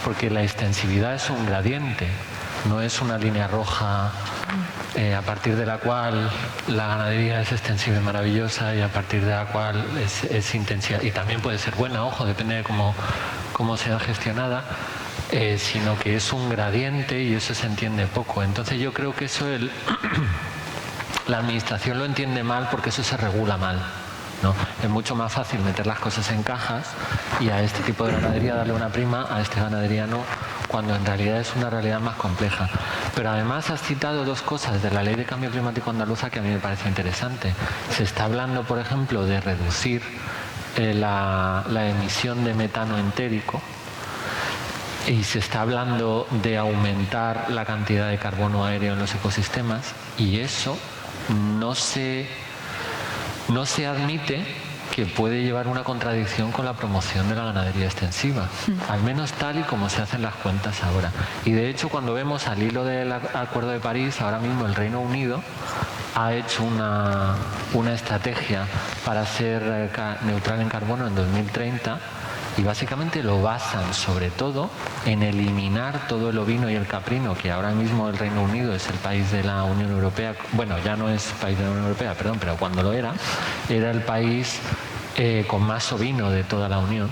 porque la extensividad es un gradiente, no es una línea roja a partir de la cual la ganadería es extensiva y maravillosa y a partir de la cual es intensiva. Y también puede ser buena, ojo, depende de cómo sea gestionada. Sino que es un gradiente y eso se entiende poco. Entonces yo creo que eso la administración lo entiende mal porque eso se regula mal, ¿no? Es mucho más fácil meter las cosas en cajas y a este tipo de ganadería darle una prima, a este ganadería no, cuando en realidad es una realidad más compleja. Pero además has citado dos cosas de la Ley de Cambio Climático andaluza que a mí me parece interesante. Se está hablando, por ejemplo, de reducir la emisión de metano entérico. Y se está hablando de aumentar la cantidad de carbono aéreo en los ecosistemas y eso no se admite que puede llevar una contradicción con la promoción de la ganadería extensiva, al menos tal y como se hacen las cuentas ahora. Y de hecho, cuando vemos al hilo del Acuerdo de París, ahora mismo el Reino Unido ha hecho una estrategia para ser neutral en carbono en 2030 y básicamente lo basan sobre todo en eliminar todo el ovino y el caprino, que ahora mismo el Reino Unido es el país de la Unión Europea, bueno, ya no es país de la Unión Europea, perdón, pero cuando lo era el país con más ovino de toda la Unión,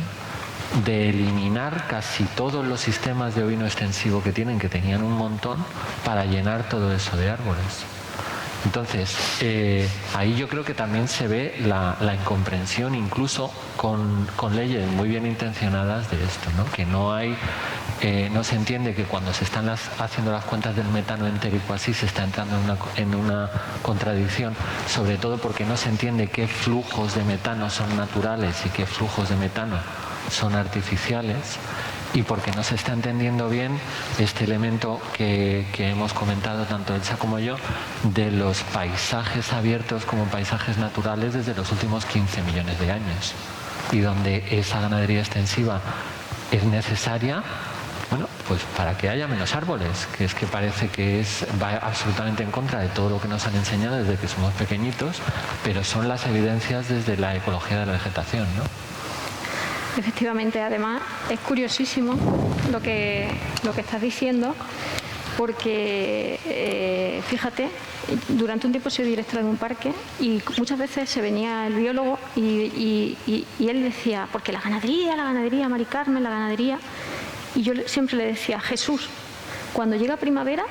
de eliminar casi todos los sistemas de ovino extensivo que tenían un montón, para llenar todo eso de árboles. Entonces, ahí yo creo que también se ve la incomprensión, incluso con leyes muy bien intencionadas de esto, ¿no? Que no se entiende que cuando se están haciendo las cuentas del metano entérico así, se está entrando en una contradicción, sobre todo porque no se entiende qué flujos de metano son naturales y qué flujos de metano son artificiales, y porque no se está entendiendo bien este elemento que hemos comentado tanto Elsa como yo, de los paisajes abiertos como paisajes naturales desde los últimos 15 millones de años, y donde esa ganadería extensiva es necesaria, bueno, pues para que haya menos árboles, que es que parece que va absolutamente en contra de todo lo que nos han enseñado desde que somos pequeñitos, pero son las evidencias desde la ecología de la vegetación, ¿no? Efectivamente, además es curiosísimo lo que estás diciendo, porque fíjate, durante un tiempo he sido directora de un parque y muchas veces se venía el biólogo y él decía, porque la ganadería, Mari Carmen, la ganadería, y yo siempre le decía, Jesús, cuando llega primavera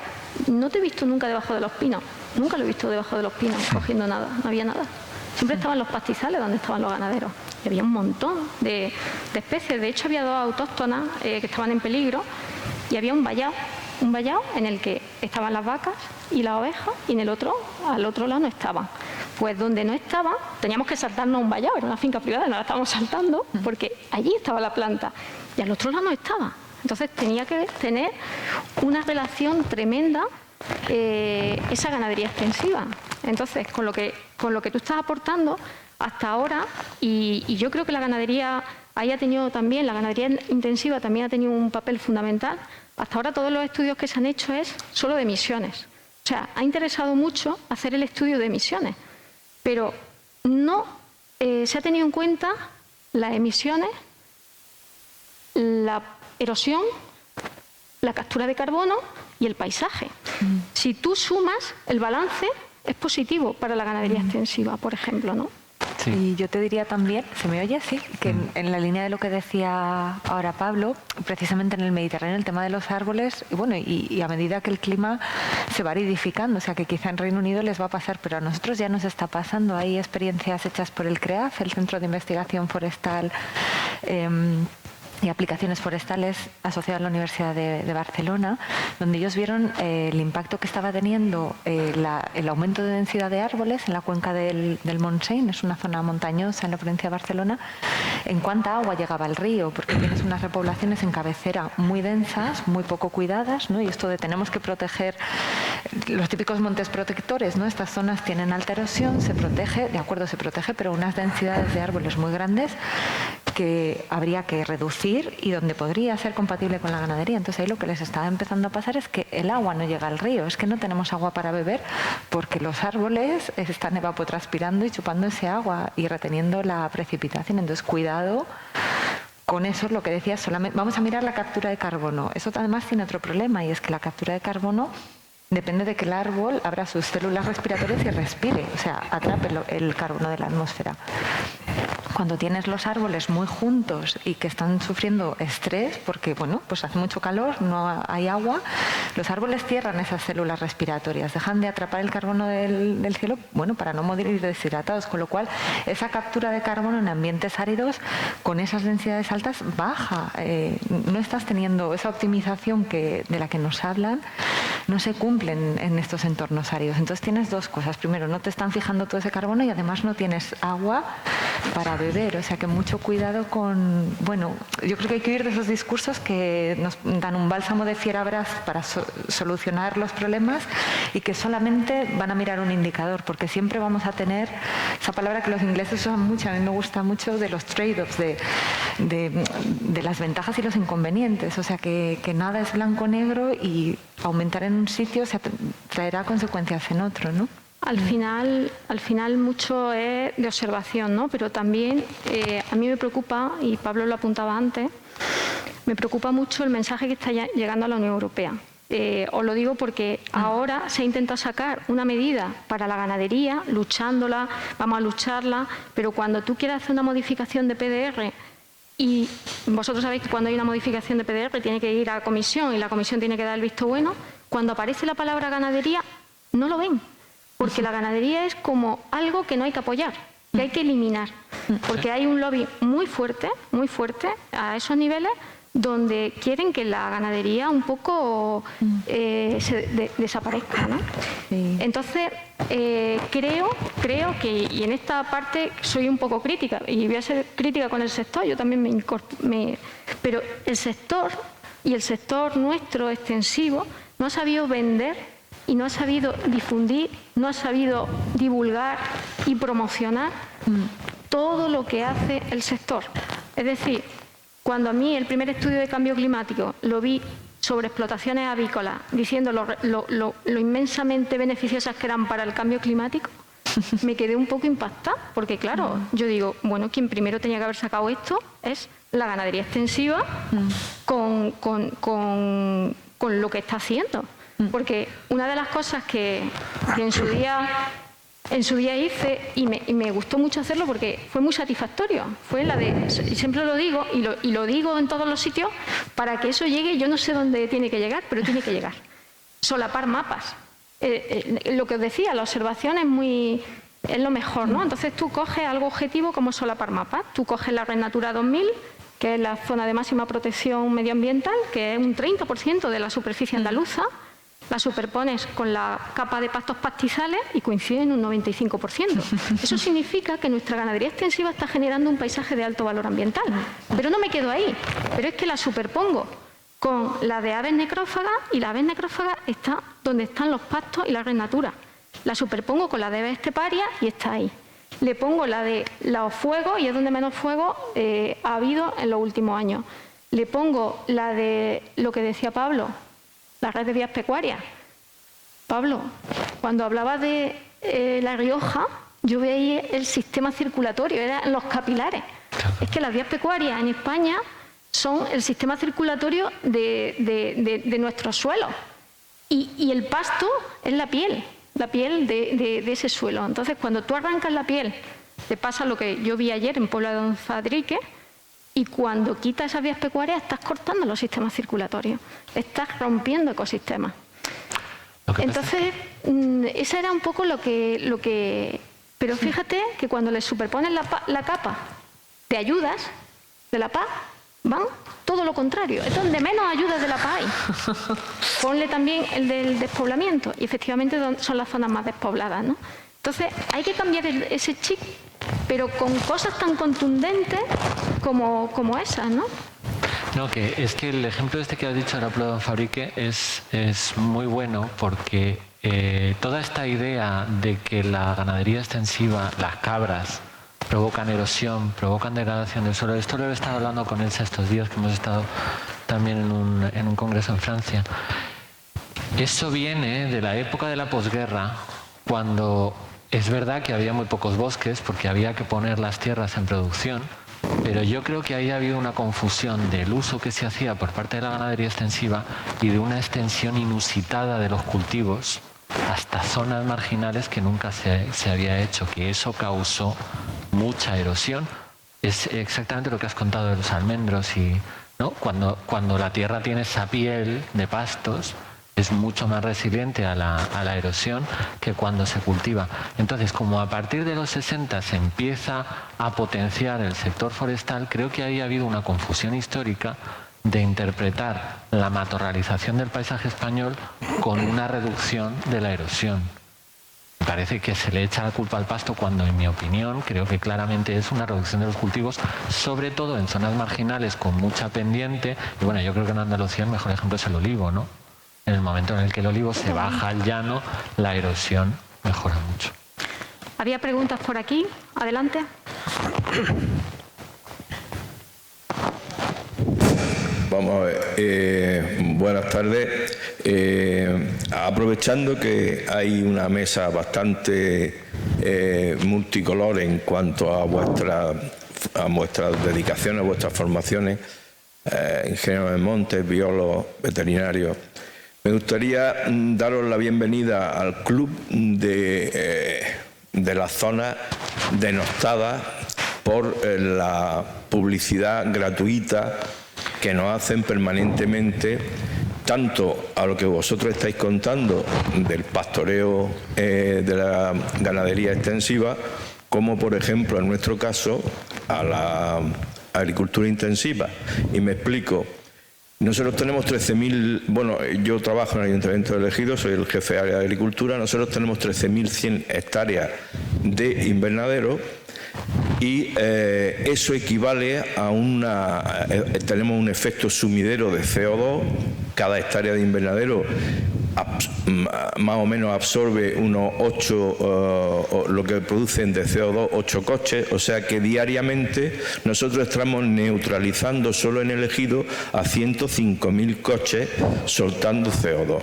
no te he visto nunca debajo de los pinos, nunca lo he visto debajo de los pinos cogiendo nada, no había nada. Siempre estaban los pastizales donde estaban los ganaderos. Y había un montón de especies. De hecho, había 2 autóctonas que estaban en peligro y había un vallado en el que estaban las vacas y las ovejas, y en el otro, al otro lado no estaban. Pues donde no estaban, teníamos que saltarnos un vallado, era una finca privada, no la estábamos saltando, porque allí estaba la planta y al otro lado no estaba. Entonces tenía que tener una relación tremenda esa ganadería extensiva. Entonces, con lo que tú estás aportando hasta ahora, y yo creo que la ganadería ahí ha tenido también, la ganadería intensiva también ha tenido un papel fundamental. Hasta ahora todos los estudios que se han hecho es solo de emisiones. O sea, ha interesado mucho hacer el estudio de emisiones, pero no se ha tenido en cuenta las emisiones, la erosión, la captura de carbono y el paisaje. Si tú sumas, el balance es positivo para la ganadería extensiva, por ejemplo, ¿no? Sí. Y yo te diría también, ¿se me oye? Sí, que en la línea de lo que decía ahora Pablo, precisamente en el Mediterráneo, el tema de los árboles, y bueno, y a medida que el clima se va aridificando, o sea que quizá en Reino Unido les va a pasar, pero a nosotros ya nos está pasando. Hay experiencias hechas por el CREAF, el Centro de Investigación Forestal y Aplicaciones Forestales, asociado a la Universidad de Barcelona, donde ellos vieron el impacto que estaba teniendo el aumento de densidad de árboles en la cuenca del Montseny, es una zona montañosa en la provincia de Barcelona, en cuánta agua llegaba al río, porque tienes unas repoblaciones en cabecera muy densas, muy poco cuidadas, ¿no? Y esto de tenemos que proteger los típicos montes protectores, ¿no? Estas zonas tienen alta erosión, se protege, de acuerdo, se protege, pero unas densidades de árboles muy grandes que habría que reducir y donde podría ser compatible con la ganadería. Entonces ahí lo que les está empezando a pasar es que el agua no llega al río, es que no tenemos agua para beber porque los árboles están evapotranspirando y chupando ese agua y reteniendo la precipitación. Entonces cuidado con eso, es lo que decías, solamente vamos a mirar la captura de carbono. Eso además tiene otro problema, y es que la captura de carbono depende de que el árbol abra sus células respiratorias y respire, o sea, atrape el carbono de la atmósfera. Cuando tienes los árboles muy juntos y que están sufriendo estrés, porque bueno, pues hace mucho calor, no hay agua, los árboles cierran esas células respiratorias, dejan de atrapar el carbono del cielo, bueno, para no morir deshidratados, con lo cual esa captura de carbono en ambientes áridos con esas densidades altas baja. No estás teniendo esa optimización de la que nos hablan, no se cumplen en estos entornos áridos. Entonces tienes dos cosas. Primero, no te están fijando todo ese carbono y además no tienes agua para beber. O sea que mucho cuidado con... Bueno, yo creo que hay que huir de esos discursos que nos dan un bálsamo de fierabrás para solucionar los problemas y que solamente van a mirar un indicador, porque siempre vamos a tener esa palabra que los ingleses usan mucho, a mí me gusta mucho, de los trade-offs, de las ventajas y los inconvenientes. O sea que nada es blanco-negro y aumentar en un sitio traerá consecuencias en otro, ¿no? Al final mucho es de observación, ¿no? Pero también a mí me preocupa, y Pablo lo apuntaba antes, me preocupa mucho el mensaje que está llegando a la Unión Europea. Os lo digo porque ahora se ha intentado sacar una medida para la ganadería, luchándola, vamos a lucharla, pero cuando tú quieres hacer una modificación de PDR, y vosotros sabéis que cuando hay una modificación de PDR tiene que ir a comisión y la comisión tiene que dar el visto bueno, cuando aparece la palabra ganadería no lo ven. Porque la ganadería es como algo que no hay que apoyar, que hay que eliminar. Porque hay un lobby muy fuerte a esos niveles donde quieren que la ganadería un poco desaparezca, ¿no? Sí. Entonces, creo que, y en esta parte soy un poco crítica, y voy a ser crítica con el sector, yo también pero el sector y el sector nuestro extensivo no ha sabido vender y no ha sabido difundir, no ha sabido divulgar y promocionar todo lo que hace el sector. Es decir, cuando a mí el primer estudio de cambio climático lo vi sobre explotaciones avícolas, diciendo lo inmensamente beneficiosas que eran para el cambio climático, me quedé un poco impactada, porque claro, yo digo, bueno, quien primero tenía que haber sacado esto es la ganadería extensiva con lo que está haciendo. Porque una de las cosas que en su día hice, y me gustó mucho hacerlo porque fue muy satisfactorio, fue la de, y siempre lo digo, y lo digo en todos los sitios, para que eso llegue, yo no sé dónde tiene que llegar, pero tiene que llegar. Solapar mapas. Lo que os decía, la observación es lo mejor, ¿no? Entonces tú coges algo objetivo como solapar mapas. Tú coges la Red Natura 2000, que es la zona de máxima protección medioambiental, que es un 30% de la superficie andaluza, la superpones con la capa de pastos pastizales y coincide en un 95%. Eso significa que nuestra ganadería extensiva está generando un paisaje de alto valor ambiental. Pero no me quedo ahí, pero es que la superpongo con la de aves necrófagas, y la aves necrófagas está donde están los pastos y la red natura. La superpongo con la de aves esteparias y está ahí. Le pongo la de los fuegos, y es donde menos fuego ha habido en los últimos años. Le pongo la de lo que decía Pablo, la red de vías pecuarias. Pablo, cuando hablaba de La Rioja, yo veía el sistema circulatorio, eran los capilares. Es que las vías pecuarias en España son el sistema circulatorio de nuestros suelos. Y el pasto es la piel de ese suelo. Entonces, cuando tú arrancas la piel, te pasa lo que yo vi ayer en Puebla de Don Fadrique, y cuando quitas esas vías pecuarias estás cortando los sistemas circulatorios, estás rompiendo ecosistemas. Entonces, esa era un poco lo que... Pero fíjate que cuando le superpones la capa de ayudas de la PAC, van todo lo contrario. Es donde menos ayudas de la PAC hay. Ponle también el del despoblamiento, y efectivamente son las zonas más despobladas, ¿no? Entonces, hay que cambiar ese chip, pero con cosas tan contundentes como esas, ¿no? No, que es que el ejemplo este que has dicho de la Puebla de Don Fadrique es muy bueno, porque toda esta idea de que la ganadería extensiva, las cabras, provocan erosión, provocan degradación del suelo, esto lo he estado hablando con Elsa estos días, que hemos estado también en un congreso en Francia. Eso viene de la época de la posguerra, cuando es verdad que había muy pocos bosques porque había que poner las tierras en producción, pero yo creo que ahí ha habido una confusión del uso que se hacía por parte de la ganadería extensiva y de una extensión inusitada de los cultivos hasta zonas marginales que nunca se había hecho, que eso causó mucha erosión. Es exactamente lo que has contado de los almendros, ¿no? Cuando la tierra tiene esa piel de pastos, es mucho más resiliente a la erosión que cuando se cultiva. Entonces, como a partir de los 60 se empieza a potenciar el sector forestal, creo que ahí ha habido una confusión histórica de interpretar la matorralización del paisaje español con una reducción de la erosión. Parece que se le echa la culpa al pasto cuando, en mi opinión, creo que claramente es una reducción de los cultivos, sobre todo en zonas marginales con mucha pendiente. Y bueno, yo creo que en Andalucía el mejor ejemplo es el olivo, ¿no? En el momento en el que el olivo se baja al llano, la erosión mejora mucho. Había preguntas por aquí. Adelante. Vamos a ver. Buenas tardes. aprovechando que hay una mesa bastante multicolor en cuanto a vuestras dedicaciones, a vuestras formaciones, ingenieros de montes, biólogos, veterinarios, me gustaría daros la bienvenida al club de la zona denostada por la publicidad gratuita que nos hacen permanentemente, tanto a lo que vosotros estáis contando del pastoreo de la ganadería extensiva, como por ejemplo en nuestro caso a la agricultura intensiva. Y me explico. Nosotros tenemos 13.000, bueno, yo trabajo en el Ayuntamiento de Ejido, soy el jefe de área de agricultura, nosotros tenemos 13.100 hectáreas de invernadero y eso equivale a tenemos un efecto sumidero de CO2, cada hectárea de invernadero más o menos absorbe unos 8, lo que producen de CO2, 8 coches, o sea que diariamente nosotros estamos neutralizando solo en el Ejido a 105.000 coches soltando CO2.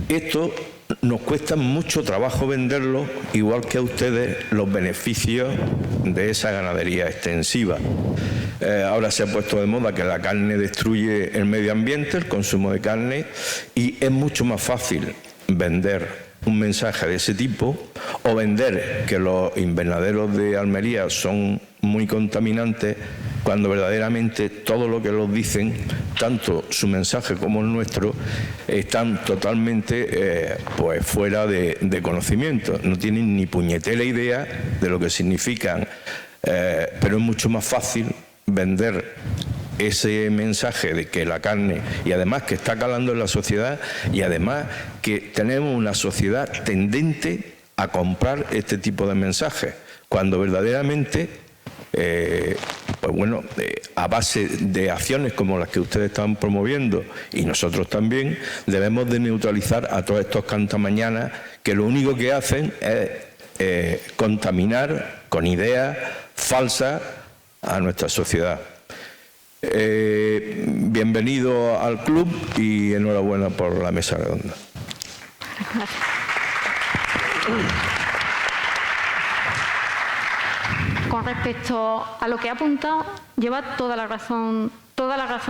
Esto nos cuesta mucho trabajo venderlo, igual que a ustedes los beneficios de esa ganadería extensiva. Ahora se ha puesto de moda que la carne destruye el medio ambiente, el consumo de carne, y es mucho más fácil vender un mensaje de ese tipo o vender que los invernaderos de Almería son muy contaminantes, cuando verdaderamente todo lo que los dicen, tanto su mensaje como el nuestro, están totalmente pues fuera de conocimiento. No tienen ni puñetera idea de lo que significan, pero es mucho más fácil vender ese mensaje de que la carne, y además que está calando en la sociedad, y además que tenemos una sociedad tendente a comprar este tipo de mensajes, cuando verdaderamente pues bueno, a base de acciones como las que ustedes están promoviendo y nosotros también, debemos de neutralizar a todos estos cantamañanas que lo único que hacen es contaminar con ideas falsas a nuestra sociedad. Bienvenido al club y enhorabuena por la mesa redonda. Gracias. Con respecto a lo que ha apuntado, lleva toda la razón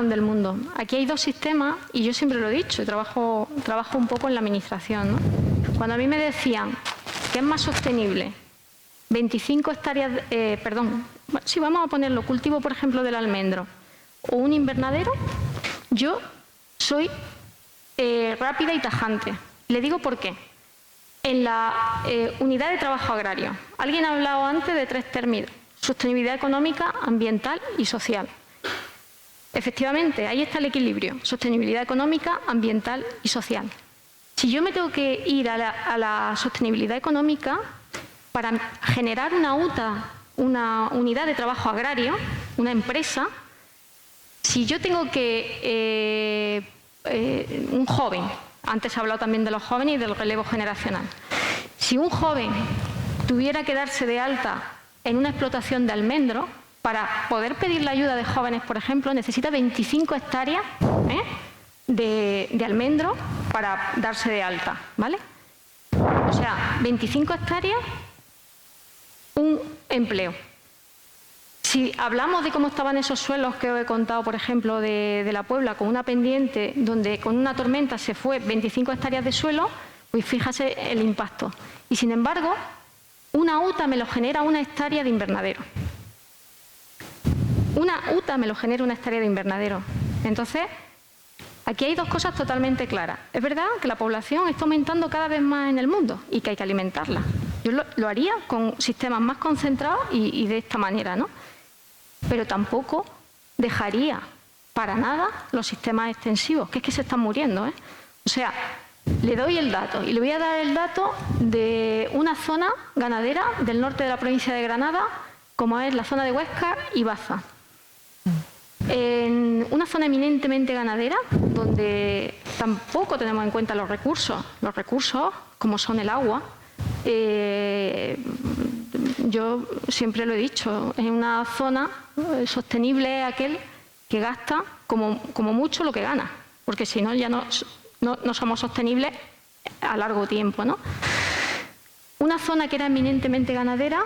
del mundo. Aquí hay dos sistemas y yo siempre lo he dicho, trabajo un poco en la administración, ¿no? Cuando a mí me decían que es más sostenible 25 hectáreas, si vamos a ponerlo, cultivo por ejemplo del almendro o un invernadero, yo soy rápida y tajante. Le digo por qué. En la unidad de trabajo agrario, alguien ha hablado antes de 3 términos: sostenibilidad económica, ambiental y social. Efectivamente, ahí está el equilibrio: sostenibilidad económica, ambiental y social. Si yo me tengo que ir a la sostenibilidad económica, para generar una UTA, una unidad de trabajo agrario, una empresa, si yo tengo que un joven, antes he hablado también de los jóvenes y del relevo generacional, si un joven tuviera que darse de alta en una explotación de almendro, para poder pedir la ayuda de jóvenes, por ejemplo, necesita 25 hectáreas de almendro para darse de alta, ¿vale? O sea, 25 hectáreas, un empleo. Si hablamos de cómo estaban esos suelos que os he contado, por ejemplo, de la Puebla, con una pendiente donde con una tormenta se fue 25 hectáreas de suelo, pues fíjase el impacto. Y sin embargo, una UTA me lo genera una hectárea de invernadero. Una UTA me lo genera una hectárea de invernadero. Entonces, aquí hay dos cosas totalmente claras. Es verdad que la población está aumentando cada vez más en el mundo y que hay que alimentarla. Yo lo haría con sistemas más concentrados y de esta manera, ¿no? Pero tampoco dejaría para nada los sistemas extensivos, que es que se están muriendo, ¿eh? O sea, le doy el dato y le voy a dar el dato de una zona ganadera del norte de la provincia de Granada, como es la zona de Huesca y Baza. En una zona eminentemente ganadera, donde tampoco tenemos en cuenta los recursos como son el agua. Yo siempre lo he dicho, es una zona sostenible aquel que gasta como mucho lo que gana, porque si no ya no somos sostenibles a largo tiempo, ¿no? Una zona que era eminentemente ganadera,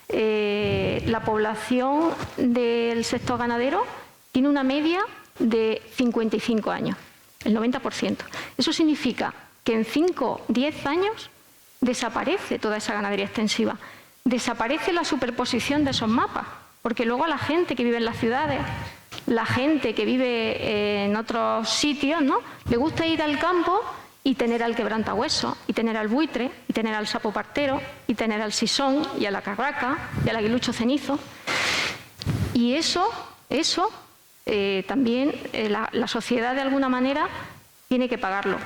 la población del sector ganadero tiene una media de 55 años, el 90%. Eso significa que en 5, 10 años desaparece toda esa ganadería extensiva, desaparece la superposición de esos mapas, porque luego a la gente que vive en las ciudades, la gente que vive en otros sitios, ¿no?, le gusta ir al campo y tener al quebrantahueso, y tener al buitre, y tener al sapo partero, y tener al sisón, y a la carraca, y al aguilucho cenizo. Y eso también la sociedad de alguna manera tiene que pagarlo.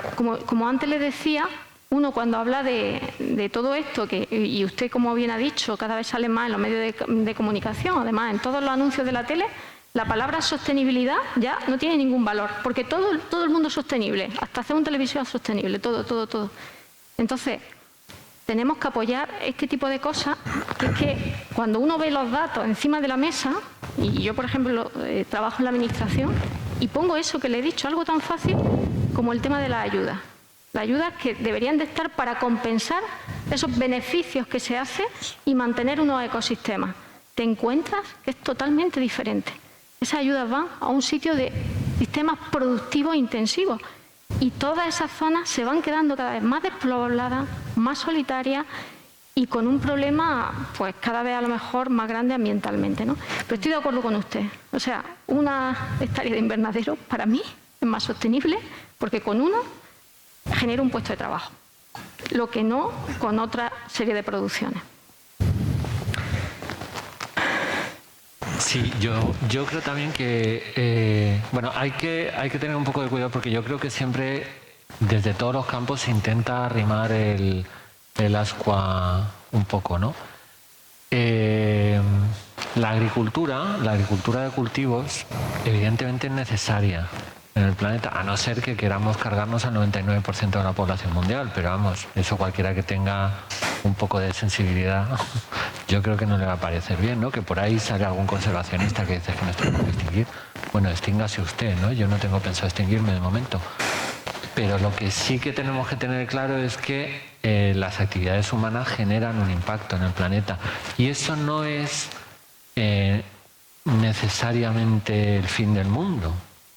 Como antes le decía, uno cuando habla de todo esto, y usted como bien ha dicho, cada vez sale más en los medios de comunicación, además en todos los anuncios de la tele, la palabra sostenibilidad ya no tiene ningún valor, porque todo el mundo es sostenible, hasta hacer un televisión es sostenible, todo. Entonces, tenemos que apoyar este tipo de cosas, que es que cuando uno ve los datos encima de la mesa, y yo, por ejemplo, trabajo en la administración, y pongo eso que le he dicho, algo tan fácil como el tema de las ayudas. Las ayudas que deberían de estar para compensar esos beneficios que se hacen y mantener unos ecosistemas. Te encuentras que es totalmente diferente. Esas ayudas van a un sitio de sistemas productivos intensivos y todas esas zonas se van quedando cada vez más despobladas, más solitarias y con un problema pues cada vez a lo mejor más grande ambientalmente, ¿no? Pero estoy de acuerdo con usted. O sea, una hectárea de invernadero para mí es más sostenible porque con uno genera un puesto de trabajo, lo que no con otra serie de producciones. Sí, yo creo también que bueno, hay que tener un poco de cuidado porque yo creo que siempre desde todos los campos se intenta arrimar el ascua un poco, ¿no? La agricultura de cultivos evidentemente es necesaria en el planeta, a no ser que queramos cargarnos al 99% de la población mundial, pero vamos, eso cualquiera que tenga un poco de sensibilidad, yo creo que no le va a parecer bien, ¿no? Que por ahí sale algún conservacionista que dice que nos tenemos que extinguir. Bueno, extíngase usted, ¿no? Yo no tengo pensado extinguirme de momento. Pero lo que sí que tenemos que tener claro es que las actividades humanas generan un impacto en el planeta. Y eso no es necesariamente el fin del mundo.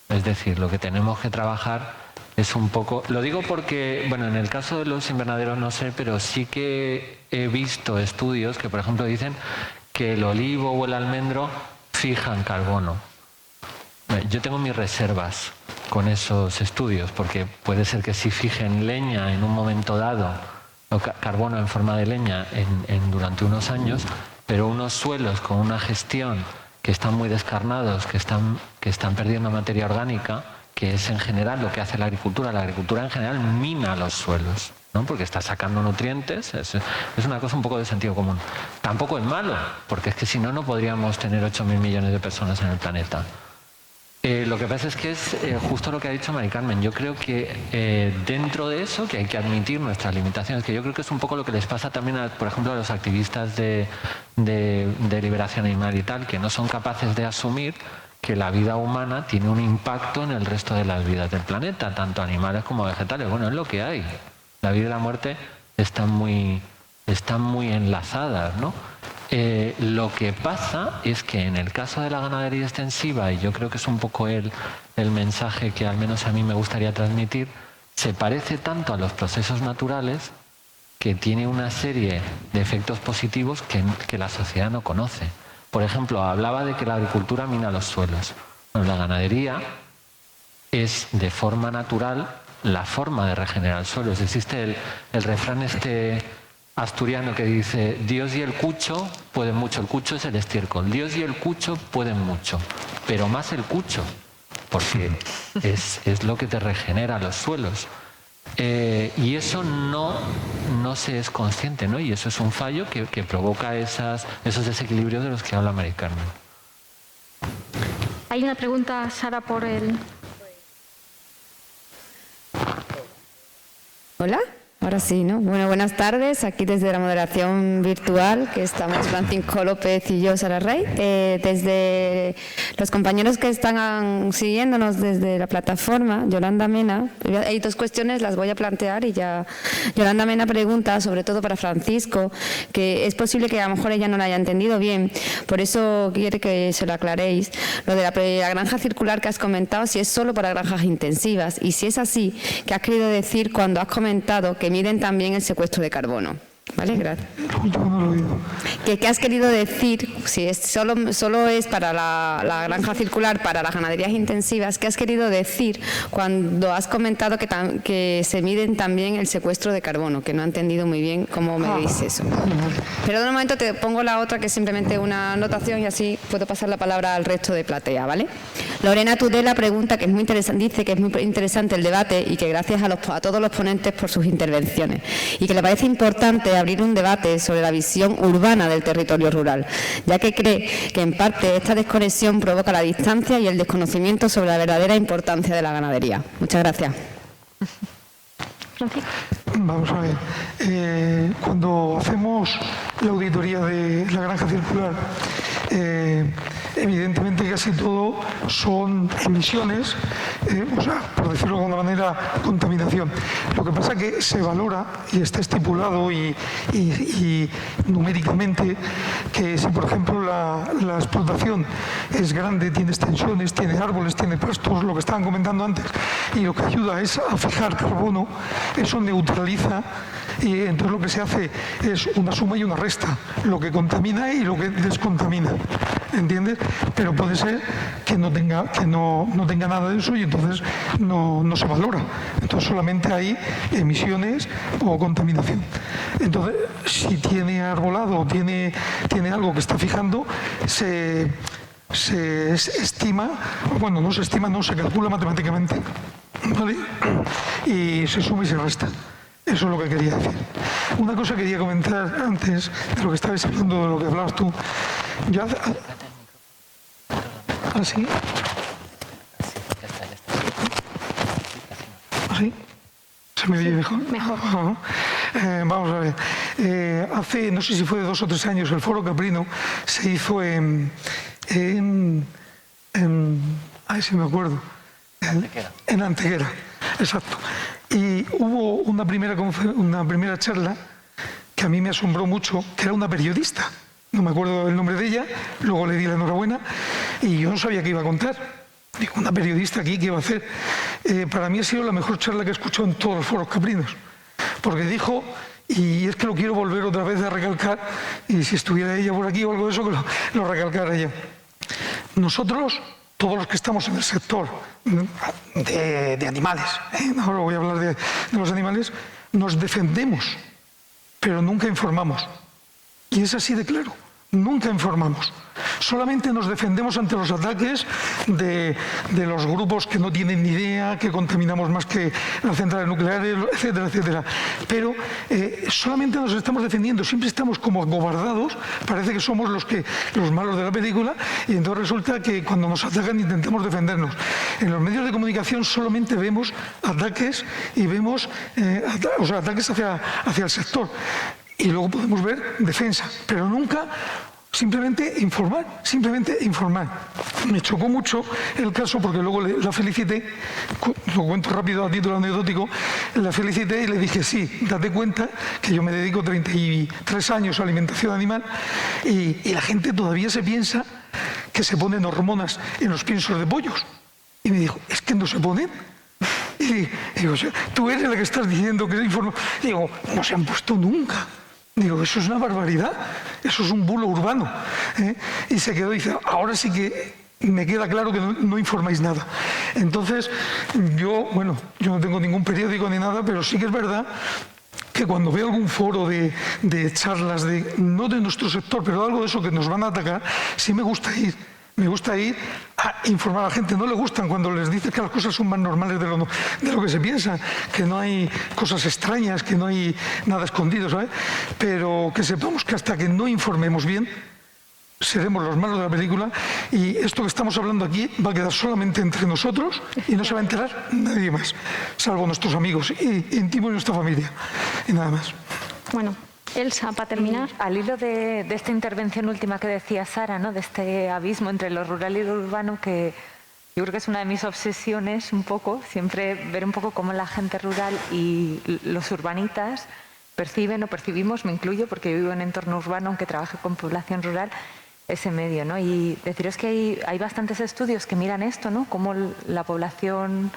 Es decir, lo que tenemos que trabajar es un poco... Lo digo porque, bueno, en el caso de los invernaderos no sé, pero sí que he visto estudios que, por ejemplo, dicen que el olivo o el almendro fijan carbono. Yo tengo mis reservas con esos estudios, porque puede ser que sí fijen leña en un momento dado, o carbono en forma de leña durante unos años, pero unos suelos con una gestión que están muy descarnados, que están perdiendo materia orgánica, que es en general lo que hace la agricultura. La agricultura en general mina los suelos, ¿no? Porque está sacando nutrientes, es una cosa un poco de sentido común. Tampoco es malo, porque es que si no, no podríamos tener 8.000 millones de personas en el planeta. Lo que pasa es que es justo lo que ha dicho Mari Carmen. Yo creo que dentro de eso, que hay que admitir nuestras limitaciones, que yo creo que es un poco lo que les pasa también, por ejemplo, a los activistas de liberación animal y tal, que no son capaces de asumir que la vida humana tiene un impacto en el resto de las vidas del planeta, tanto animales como vegetales. Bueno, es lo que hay. La vida y la muerte están muy enlazadas, ¿no? Lo que pasa es que en el caso de la ganadería extensiva, y yo creo que es un poco el mensaje que al menos a mí me gustaría transmitir, se parece tanto a los procesos naturales que tiene una serie de efectos positivos que la sociedad no conoce. Por ejemplo, hablaba de que la agricultura mina los suelos. Bueno, la ganadería es de forma natural la forma de regenerar suelos. Existe el refrán asturiano que dice: Dios y el cucho pueden mucho. El cucho es el estiércol. Dios y el cucho pueden mucho, pero más el cucho, porque es lo que te regenera los suelos. Y eso no se es consciente, ¿no? Y eso es un fallo que provoca esos desequilibrios de los que habla Mari Carmen. Hay una pregunta, Sara, por el... ¿Hola? Ahora sí, ¿no? Bueno, buenas tardes. Aquí desde la moderación virtual, que estamos Francisco López y yo, Sara Rey. Desde los compañeros que están siguiéndonos desde la plataforma, Yolanda Mena, hay dos cuestiones, las voy a plantear y ya. Yolanda Mena pregunta, sobre todo para Francisco, que es posible que a lo mejor ella no la haya entendido bien, por eso quiere que se lo aclaréis. Lo de la granja circular que has comentado, si es solo para granjas intensivas, y si es así, ¿qué has querido decir cuando has comentado que miden también el secuestro de carbono? ¿Vale? Gracias. ¿Qué has querido decir? Si es solo es para la granja circular, para las ganaderías intensivas, ¿qué has querido decir cuando has comentado que se miden también el secuestro de carbono? Que no he entendido muy bien cómo me dices eso. Pero de un momento te pongo la otra, que es simplemente una anotación, y así puedo pasar la palabra al resto de platea, ¿vale? Lorena Tudela pregunta, que es muy interesante, dice que es muy interesante el debate y que gracias a todos los ponentes por sus intervenciones, y que le parece importante abrir un debate sobre la visión urbana del territorio rural, ya que cree que en parte esta desconexión provoca la distancia y el desconocimiento sobre la verdadera importancia de la ganadería. Muchas gracias. Vamos a ver, cuando hacemos la auditoría de la granja circular, evidentemente casi todo son emisiones, o sea, por decirlo de alguna manera, contaminación. Lo que pasa es que se valora y está estipulado y numéricamente que si, por ejemplo, la explotación es grande, tiene extensiones, tiene árboles, tiene pastos, lo que estaban comentando antes, y lo que ayuda es a fijar carbono, eso neutraliza. Y entonces lo que se hace es una suma y una resta, lo que contamina y lo que descontamina, ¿entiendes? Pero puede ser que no tenga nada de eso y entonces no se valora. Entonces solamente hay emisiones o contaminación. Entonces, si tiene arbolado o tiene algo que está fijando, se estima, bueno, no se estima, no, se calcula matemáticamente, ¿vale? Y se suma y se resta. Eso es lo que quería decir. Una cosa quería comentar antes de lo que estabas hablando, de lo que hablabas tú. Yo ¿así? ¿Así? ¿Se me oye mejor? Mejor. Vamos a ver. Hace, no sé si fue de 2 o 3 años, el Foro Caprino se hizo ay, si me acuerdo. En Antequera, exacto. Y hubo una primera charla que a mí me asombró mucho, que era una periodista. No me acuerdo el nombre de ella, luego le di la enhorabuena y yo no sabía qué iba a contar. Digo, una periodista aquí, ¿qué iba a hacer? Para mí ha sido la mejor charla que he escuchado en todos los foros caprinos, porque dijo, y es que lo quiero volver otra vez a recalcar, y si estuviera ella por aquí o algo de eso, que lo recalcara ella. Nosotros, todos los que estamos en el sector de animales, ahora voy a hablar de los animales, nos defendemos, pero nunca informamos. Y es así de claro, nunca informamos. Solamente nos defendemos ante los ataques de los grupos que no tienen ni idea, que contaminamos más que las centrales nucleares, etcétera, etcétera. Pero solamente nos estamos defendiendo, siempre estamos como acobardados, parece que somos los malos de la película, y entonces resulta que cuando nos atacan intentamos defendernos. En los medios de comunicación solamente vemos ataques y vemos ataques hacia el sector. Y luego podemos ver defensa, pero nunca simplemente informar. Me chocó mucho el caso porque luego la felicité, lo cuento rápido a título anecdótico, la felicité y le dije, sí, date cuenta que yo me dedico 33 años a alimentación animal y la gente todavía se piensa que se ponen hormonas en los piensos de pollos. Y me dijo, es que no se ponen. Y digo, tú eres la que estás diciendo que se informa. Digo, no se han puesto nunca. Digo, eso es una barbaridad, eso es un bulo urbano. Y se quedó y dice, ahora sí que me queda claro que no informáis nada. Entonces, yo no tengo ningún periódico ni nada, pero sí que es verdad que cuando veo algún foro de charlas, no de nuestro sector, pero algo de eso que nos van a atacar, sí me gusta ir. Me gusta ir a informar a la gente. No le gustan cuando les dices que las cosas son más normales de lo que se piensa, que no hay cosas extrañas, que no hay nada escondido, ¿sabes? Pero que sepamos que hasta que no informemos bien, seremos los malos de la película y esto que estamos hablando aquí va a quedar solamente entre nosotros y no se va a enterar nadie más, salvo nuestros amigos íntimos y nuestra familia. Y nada más. Bueno, Elsa, para terminar. Al hilo de esta intervención última que decía Sara, ¿no?, de este abismo entre lo rural y lo urbano, que yo creo que es una de mis obsesiones un poco, siempre ver un poco cómo la gente rural y los urbanitas perciben o percibimos, me incluyo porque yo vivo en entorno urbano, aunque trabaje con población rural, ese medio, ¿no? Y deciros que hay bastantes estudios que miran esto, ¿no?, cómo la población,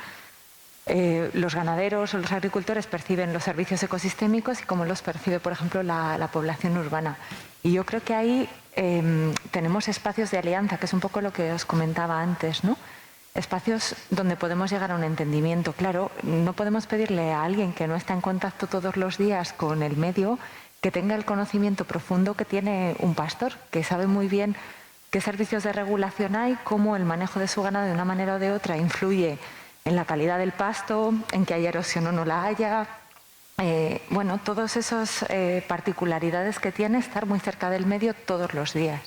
los ganaderos o los agricultores perciben los servicios ecosistémicos y cómo los percibe, por ejemplo, la población urbana. Y yo creo que ahí tenemos espacios de alianza, que es un poco lo que os comentaba antes, ¿no? Espacios donde podemos llegar a un entendimiento. Claro, no podemos pedirle a alguien que no está en contacto todos los días con el medio que tenga el conocimiento profundo que tiene un pastor, que sabe muy bien qué servicios de regulación hay, cómo el manejo de su ganado de una manera o de otra influye en la calidad del pasto, en que haya erosión o no la haya. Bueno, todas esas particularidades que tiene estar muy cerca del medio todos los días.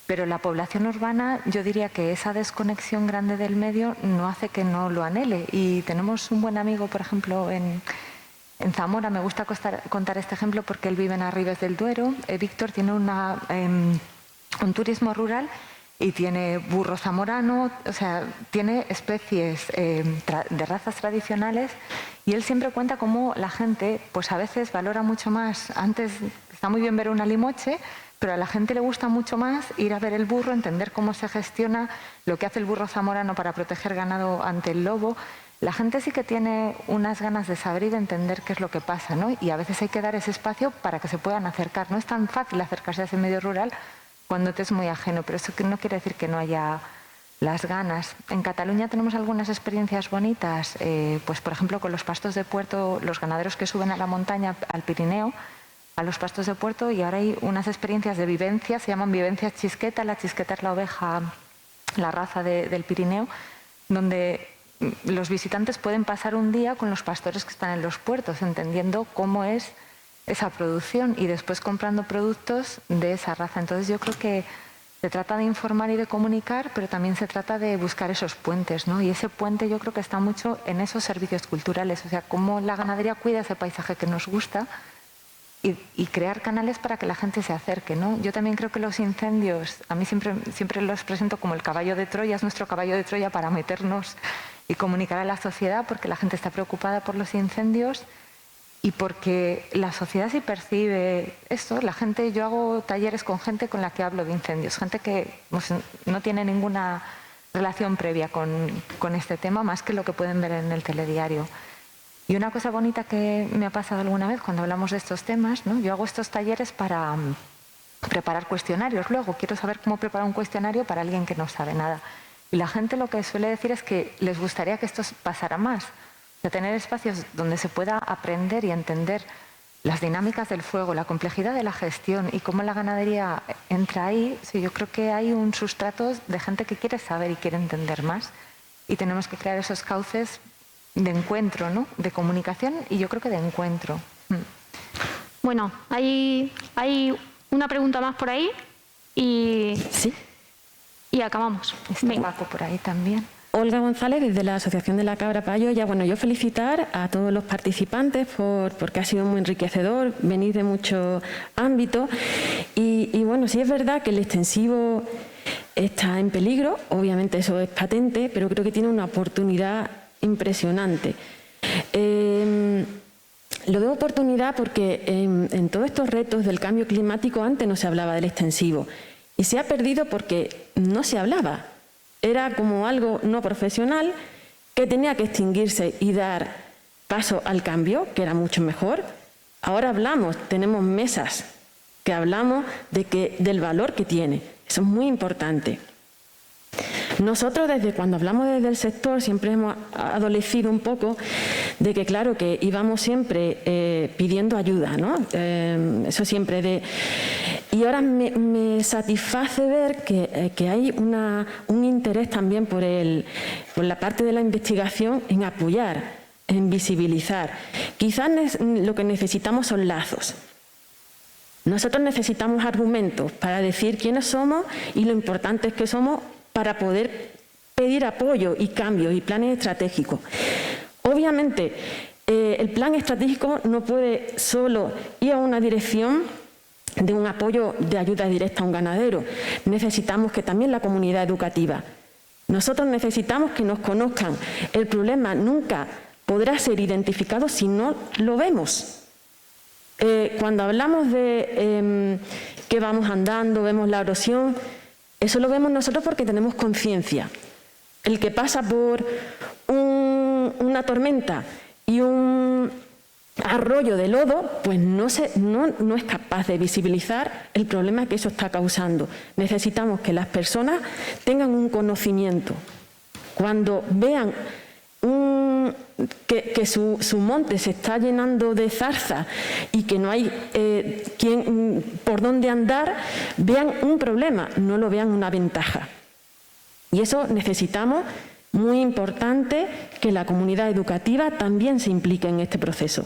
Pero la población urbana, yo diría que esa desconexión grande del medio no hace que no lo anhele. Y tenemos un buen amigo, por ejemplo, en Zamora, me gusta contar este ejemplo porque él vive en Arribes del Duero. Víctor tiene un turismo rural y tiene burro zamorano, o sea, tiene especies de razas tradicionales, y él siempre cuenta cómo la gente, pues a veces valora mucho más. Antes está muy bien ver una limoche, pero a la gente le gusta mucho más ir a ver el burro, entender cómo se gestiona, lo que hace el burro zamorano para proteger ganado ante el lobo. La gente sí que tiene unas ganas de saber y de entender qué es lo que pasa, ¿no? Y a veces hay que dar ese espacio para que se puedan acercar. No es tan fácil acercarse a ese medio rural cuando te es muy ajeno, pero eso no quiere decir que no haya las ganas. En Cataluña tenemos algunas experiencias bonitas, pues por ejemplo con los pastos de puerto, los ganaderos que suben a la montaña, al Pirineo, a los pastos de puerto, y ahora hay unas experiencias de vivencia, se llaman vivencias chisqueta. La chisqueta es la oveja, la raza del Pirineo, donde los visitantes pueden pasar un día con los pastores que están en los puertos, entendiendo cómo es esa producción y después comprando productos de esa raza. Entonces yo creo que se trata de informar y de comunicar, pero también se trata de buscar esos puentes, ¿no? Y ese puente yo creo que está mucho en esos servicios culturales, o sea, cómo la ganadería cuida ese paisaje que nos gusta y crear canales para que la gente se acerque, ¿no? Yo también creo que los incendios, a mí siempre los presento como el caballo de Troya, es nuestro caballo de Troya para meternos y comunicar a la sociedad, porque la gente está preocupada por los incendios y porque la sociedad sí percibe esto. La gente, yo hago talleres con gente con la que hablo de incendios, gente que pues, no tiene ninguna relación previa con este tema, más que lo que pueden ver en el telediario. Y una cosa bonita que me ha pasado alguna vez cuando hablamos de estos temas, ¿no? Yo hago estos talleres para preparar cuestionarios. Luego quiero saber cómo preparar un cuestionario para alguien que no sabe nada. Y la gente lo que suele decir es que les gustaría que esto pasara más. O sea, tener espacios donde se pueda aprender y entender las dinámicas del fuego, la complejidad de la gestión y cómo la ganadería entra ahí. Sí, yo creo que hay un sustrato de gente que quiere saber y quiere entender más. Y tenemos que crear esos cauces de encuentro, ¿no? De comunicación y yo creo que de encuentro. Bueno, hay una pregunta más por ahí y, ¿sí? Y acabamos. Está Paco por ahí también. Olga González, desde la Asociación de la Cabra Payoya. Bueno, yo felicitar a todos los participantes porque ha sido muy enriquecedor, venir de muchos ámbitos y bueno, sí es verdad que el extensivo está en peligro, obviamente eso es patente, pero creo que tiene una oportunidad impresionante. Lo de oportunidad porque en todos estos retos del cambio climático antes no se hablaba del extensivo y se ha perdido porque no se hablaba. Era como algo no profesional que tenía que extinguirse y dar paso al cambio, que era mucho mejor. Ahora hablamos, tenemos mesas que hablamos del valor que tiene. Eso es muy importante. Nosotros desde cuando hablamos desde el sector siempre hemos adolecido un poco de que claro que íbamos siempre pidiendo ayuda, ¿no? Eso siempre y ahora me satisface ver que hay un interés también por la parte de la investigación en apoyar, en visibilizar. Quizás lo que necesitamos son lazos. Nosotros necesitamos argumentos para decir quiénes somos y lo importantes que somos para poder pedir apoyo y cambios y planes estratégicos. Obviamente, el plan estratégico no puede solo ir a una dirección de un apoyo de ayuda directa a un ganadero. Necesitamos que también la comunidad educativa. Nosotros necesitamos que nos conozcan. El problema nunca podrá ser identificado si no lo vemos. Cuando hablamos de que vamos andando, vemos la erosión, eso lo vemos nosotros porque tenemos conciencia. El que pasa por una tormenta y un arroyo de lodo, pues no es capaz de visibilizar el problema que eso está causando. Necesitamos que las personas tengan un conocimiento. Cuando vean que su monte se está llenando de zarza y que no hay por dónde andar, vean un problema, no lo vean una ventaja. Y eso necesitamos, muy importante, que la comunidad educativa también se implique en este proceso.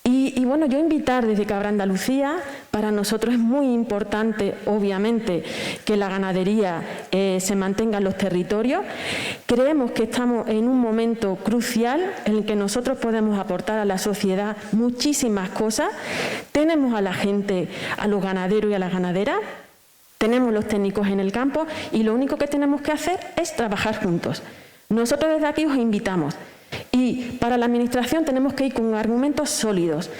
Y bueno, yo invitar desde Cabra Andalucía, para nosotros es muy importante, obviamente, que la ganadería se mantenga en los territorios. Creemos que estamos en un momento crucial en el que nosotros podemos aportar a la sociedad muchísimas cosas. Tenemos a la gente, a los ganaderos y a las ganaderas, tenemos los técnicos en el campo y lo único que tenemos que hacer es trabajar juntos. Nosotros desde aquí os invitamos. Y para la Administración tenemos que ir con argumentos sólidos.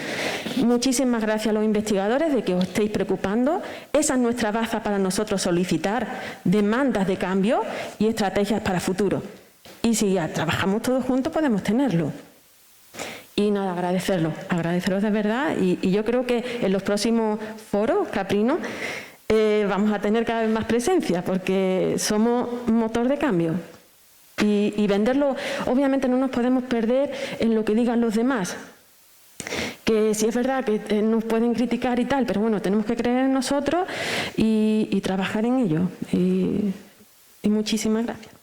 Muchísimas gracias a los investigadores de que os estéis preocupando. Esa es nuestra baza para nosotros solicitar demandas de cambio y estrategias para futuro. Y si ya trabajamos todos juntos podemos tenerlo. Y nada, agradeceros de verdad. Y yo creo que en los próximos foros caprinos vamos a tener cada vez más presencia porque somos motor de cambio. Y venderlo, obviamente no nos podemos perder en lo que digan los demás, que sí es verdad que nos pueden criticar y tal, pero bueno, tenemos que creer en nosotros y trabajar en ello. Y muchísimas gracias.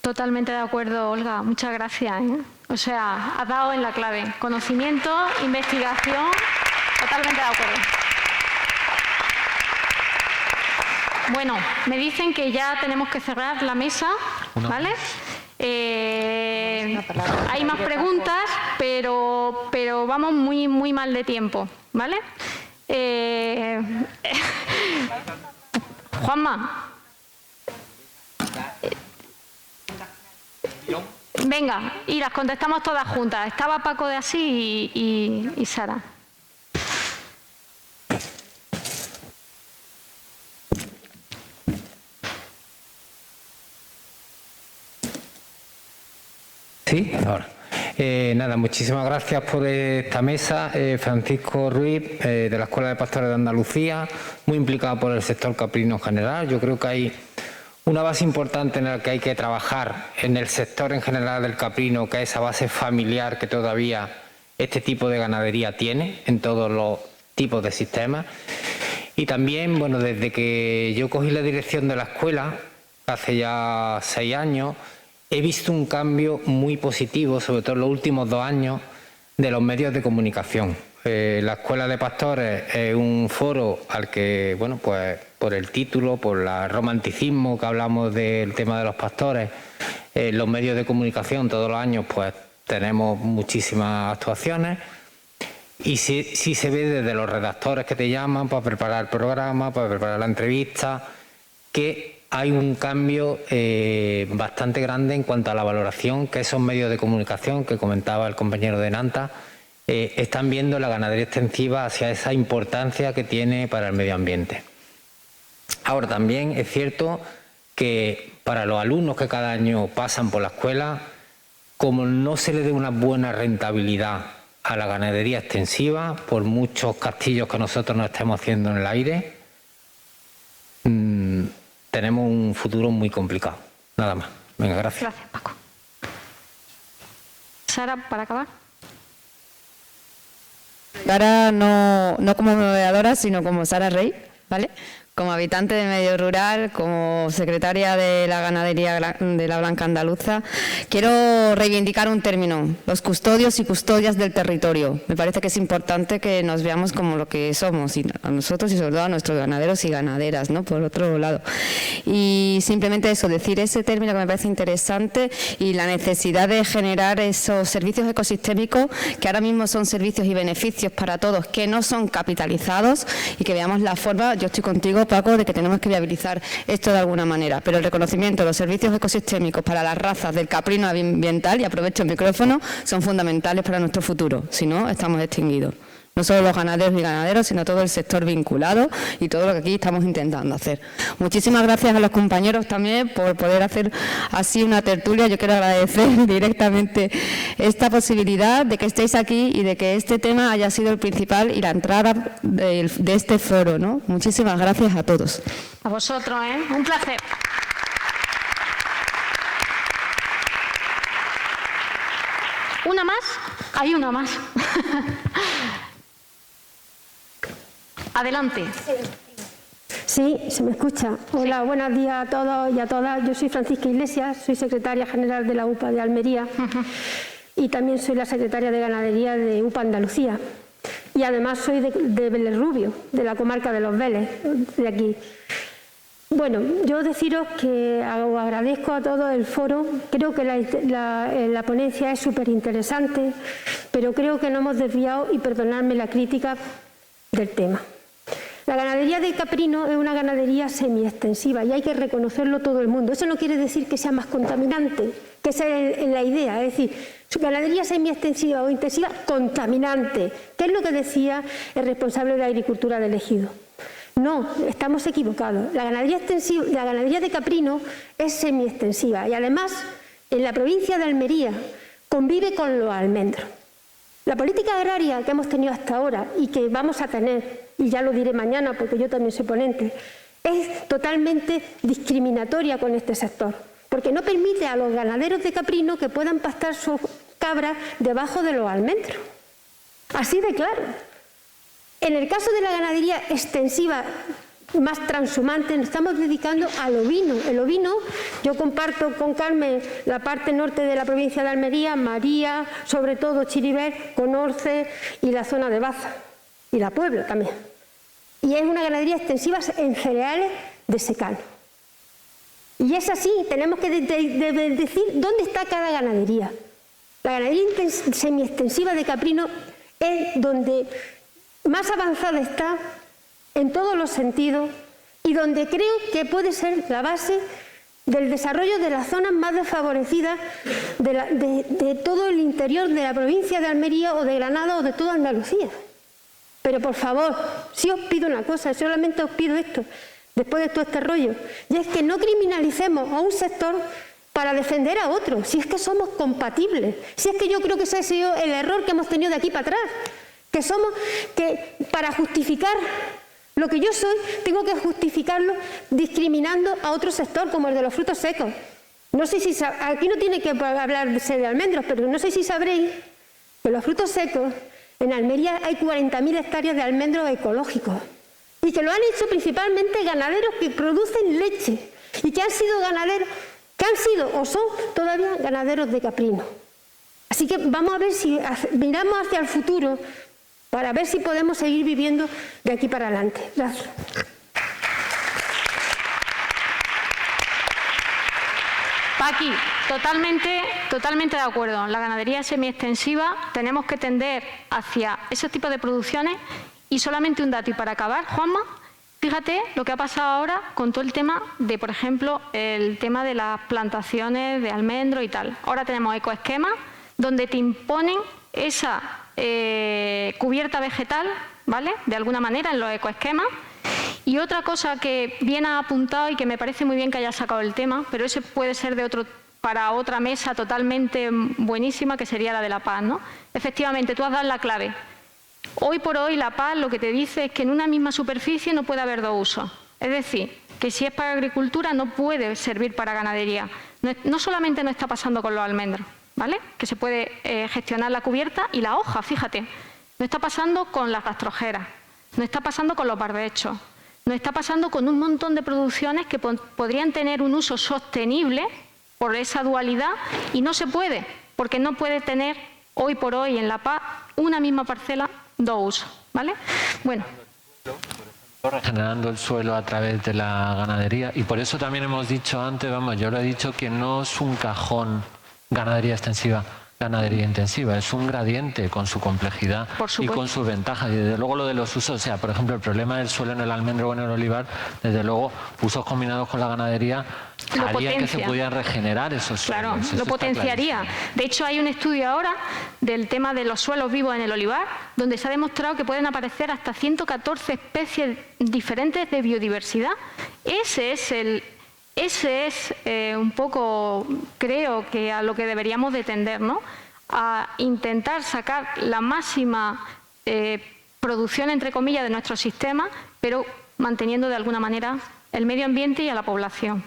Totalmente de acuerdo, Olga. Muchas gracias. O sea, has dado en la clave. Conocimiento, investigación, totalmente de acuerdo. Bueno, me dicen que ya tenemos que cerrar la mesa, ¿vale? Hay más preguntas, pero vamos muy mal de tiempo, ¿vale? Juanma. Venga, y las contestamos todas juntas. Estaba Paco de Asís y Sara. Sí, ahora. Nada, muchísimas gracias por esta mesa. Francisco Ruiz, de la Escuela de Pastores de Andalucía, muy implicado por el sector caprino en general. Yo creo que hay una base importante en la que hay que trabajar en el sector en general del caprino, que es esa base familiar que todavía este tipo de ganadería tiene en todos los tipos de sistemas. Y también, bueno, desde que yo cogí la dirección de la escuela, hace ya 6 años, he visto un cambio muy positivo, sobre todo en los últimos 2 años, de los medios de comunicación. La Escuela de Pastores es un foro al que, bueno, pues por el título, por el romanticismo que hablamos del tema de los pastores, los medios de comunicación todos los años pues tenemos muchísimas actuaciones y sí se ve desde los redactores que te llaman para preparar el programa, para preparar la entrevista, que hay un cambio bastante grande en cuanto a la valoración que esos medios de comunicación que comentaba el compañero de Nanta están viendo la ganadería extensiva hacia esa importancia que tiene para el medio ambiente. Ahora también es cierto que para los alumnos que cada año pasan por la escuela, como no se le dé una buena rentabilidad a la ganadería extensiva, por muchos castillos que nosotros nos estemos haciendo en el aire, tenemos un futuro muy complicado. Nada más. Venga, gracias. Gracias, Paco. Sara, para acabar. Ahora no como moderadora, sino como Sara Rey, ¿vale? Como habitante de medio rural, como secretaria de la ganadería de la Blanca Andaluza, quiero reivindicar un término, los custodios y custodias del territorio. Me parece que es importante que nos veamos como lo que somos, y a nosotros y sobre todo a nuestros ganaderos y ganaderas, ¿no? Por otro lado. Y simplemente eso, decir ese término que me parece interesante y la necesidad de generar esos servicios ecosistémicos que ahora mismo son servicios y beneficios para todos, que no son capitalizados, y que veamos la forma, yo estoy contigo, Paco, de que tenemos que viabilizar esto de alguna manera, pero el reconocimiento de los servicios ecosistémicos para las razas del caprino ambiental, y aprovecho el micrófono, son fundamentales para nuestro futuro, si no estamos extinguidos. No solo los ganaderos y ganaderos, sino todo el sector vinculado y todo lo que aquí estamos intentando hacer. Muchísimas gracias a los compañeros también por poder hacer así una tertulia. Yo quiero agradecer directamente esta posibilidad de que estéis aquí y de que este tema haya sido el principal y la entrada de este foro, ¿no? Muchísimas gracias a todos. A vosotros, un placer. ¿Una más? Hay una más. Adelante. Sí, se me escucha. Hola, buenos días a todos y a todas. Yo soy Francisca Iglesias, soy secretaria general de la UPA de Almería y también soy la secretaria de Ganadería de UPA Andalucía. Y además soy de Vélez Rubio, de la comarca de Los Vélez, de aquí. Bueno, yo deciros que os agradezco a todos el foro. Creo que la ponencia es súper interesante, pero creo que no hemos desviado, y perdonadme la crítica, del tema. La ganadería de caprino es una ganadería semiextensiva y hay que reconocerlo todo el mundo. Eso no quiere decir que sea más contaminante, que esa es la idea. Es decir, su ganadería semiextensiva o intensiva, contaminante, que es lo que decía el responsable de Agricultura del Ejido. No, estamos equivocados. La ganadería de caprino es semiextensiva y además en la provincia de Almería convive con los almendros. La política agraria que hemos tenido hasta ahora y que vamos a tener, y ya lo diré mañana porque yo también soy ponente, es totalmente discriminatoria con este sector, porque no permite a los ganaderos de caprino que puedan pastar sus cabras debajo de los almendros. Así de claro. En el caso de la ganadería extensiva más transhumante, nos estamos dedicando al ovino. El ovino, yo comparto con Carmen la parte norte de la provincia de Almería, María, sobre todo Chiribet, Conorce y la zona de Baza, y la Puebla también. Y es una ganadería extensiva en cereales de secano. Y es así, tenemos que decir dónde está cada ganadería. La ganadería semiextensiva de caprino es donde más avanzada está en todos los sentidos y donde creo que puede ser la base del desarrollo de las zonas más desfavorecidas de todo el interior de la provincia de Almería o de Granada o de toda Andalucía. Pero por favor, sí os pido una cosa, solamente os pido esto, después de todo este rollo, y es que no criminalicemos a un sector para defender a otro, si es que somos compatibles, si es que yo creo que ese ha sido el error que hemos tenido de aquí para atrás, que para justificar lo que yo soy, tengo que justificarlo discriminando a otro sector, como el de los frutos secos. No sé si aquí no tiene que hablarse de almendros, pero no sé si sabréis que los frutos secos, en Almería hay 40.000 hectáreas de almendros ecológicos y que lo han hecho principalmente ganaderos que producen leche y que han sido ganaderos, que han sido o son todavía ganaderos de caprino. Así que vamos a ver si miramos hacia el futuro para ver si podemos seguir viviendo de aquí para adelante. Gracias. Paqui, totalmente de acuerdo. La ganadería semiextensiva tenemos que tender hacia ese tipo de producciones. Y solamente un dato, y para acabar, Juanma, fíjate lo que ha pasado ahora con todo el tema de, por ejemplo, el tema de las plantaciones de almendros y tal. Ahora tenemos ecoesquemas donde te imponen esa cubierta vegetal, ¿vale?, de alguna manera en los ecoesquemas. Y otra cosa que bien ha apuntado y que me parece muy bien que haya sacado el tema, pero ese puede ser para otra mesa totalmente buenísima, que sería la de la paz, ¿no? Efectivamente, tú has dado la clave. Hoy por hoy la paz lo que te dice es que en una misma superficie no puede haber dos usos. Es decir, que si es para agricultura no puede servir para ganadería. No solamente no está pasando con los almendros, ¿vale?, que se puede gestionar la cubierta y la hoja, fíjate. No está pasando con las rastrojeras, no está pasando con los barbechos, Nos está pasando con un montón de producciones que podrían tener un uso sostenible por esa dualidad y no se puede, porque no puede tener hoy por hoy en La Paz una misma parcela, dos usos, ¿vale? Bueno. Regenerando el suelo a través de la ganadería, y por eso también hemos dicho antes, vamos, yo lo he dicho, que no es un cajón ganadería extensiva, ganadería intensiva, es un gradiente con su complejidad y con sus ventajas. Y desde luego lo de los usos, o sea, por ejemplo, el problema del suelo en el almendro o en el olivar, desde luego usos combinados con la ganadería harían que se pudieran regenerar esos suelos. Claro, lo potenciaría. De hecho, hay un estudio ahora del tema de los suelos vivos en el olivar, donde se ha demostrado que pueden aparecer hasta 114 especies diferentes de biodiversidad. Ese es un poco, creo, que a lo que deberíamos de tender, ¿no? A intentar sacar la máxima producción, entre comillas, de nuestro sistema, pero manteniendo de alguna manera el medio ambiente y a la población.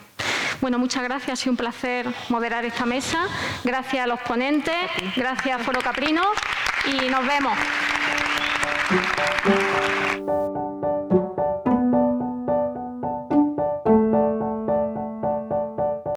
Bueno, muchas gracias, ha sido un placer moderar esta mesa. Gracias a los ponentes, gracias a Foro Caprino y nos vemos.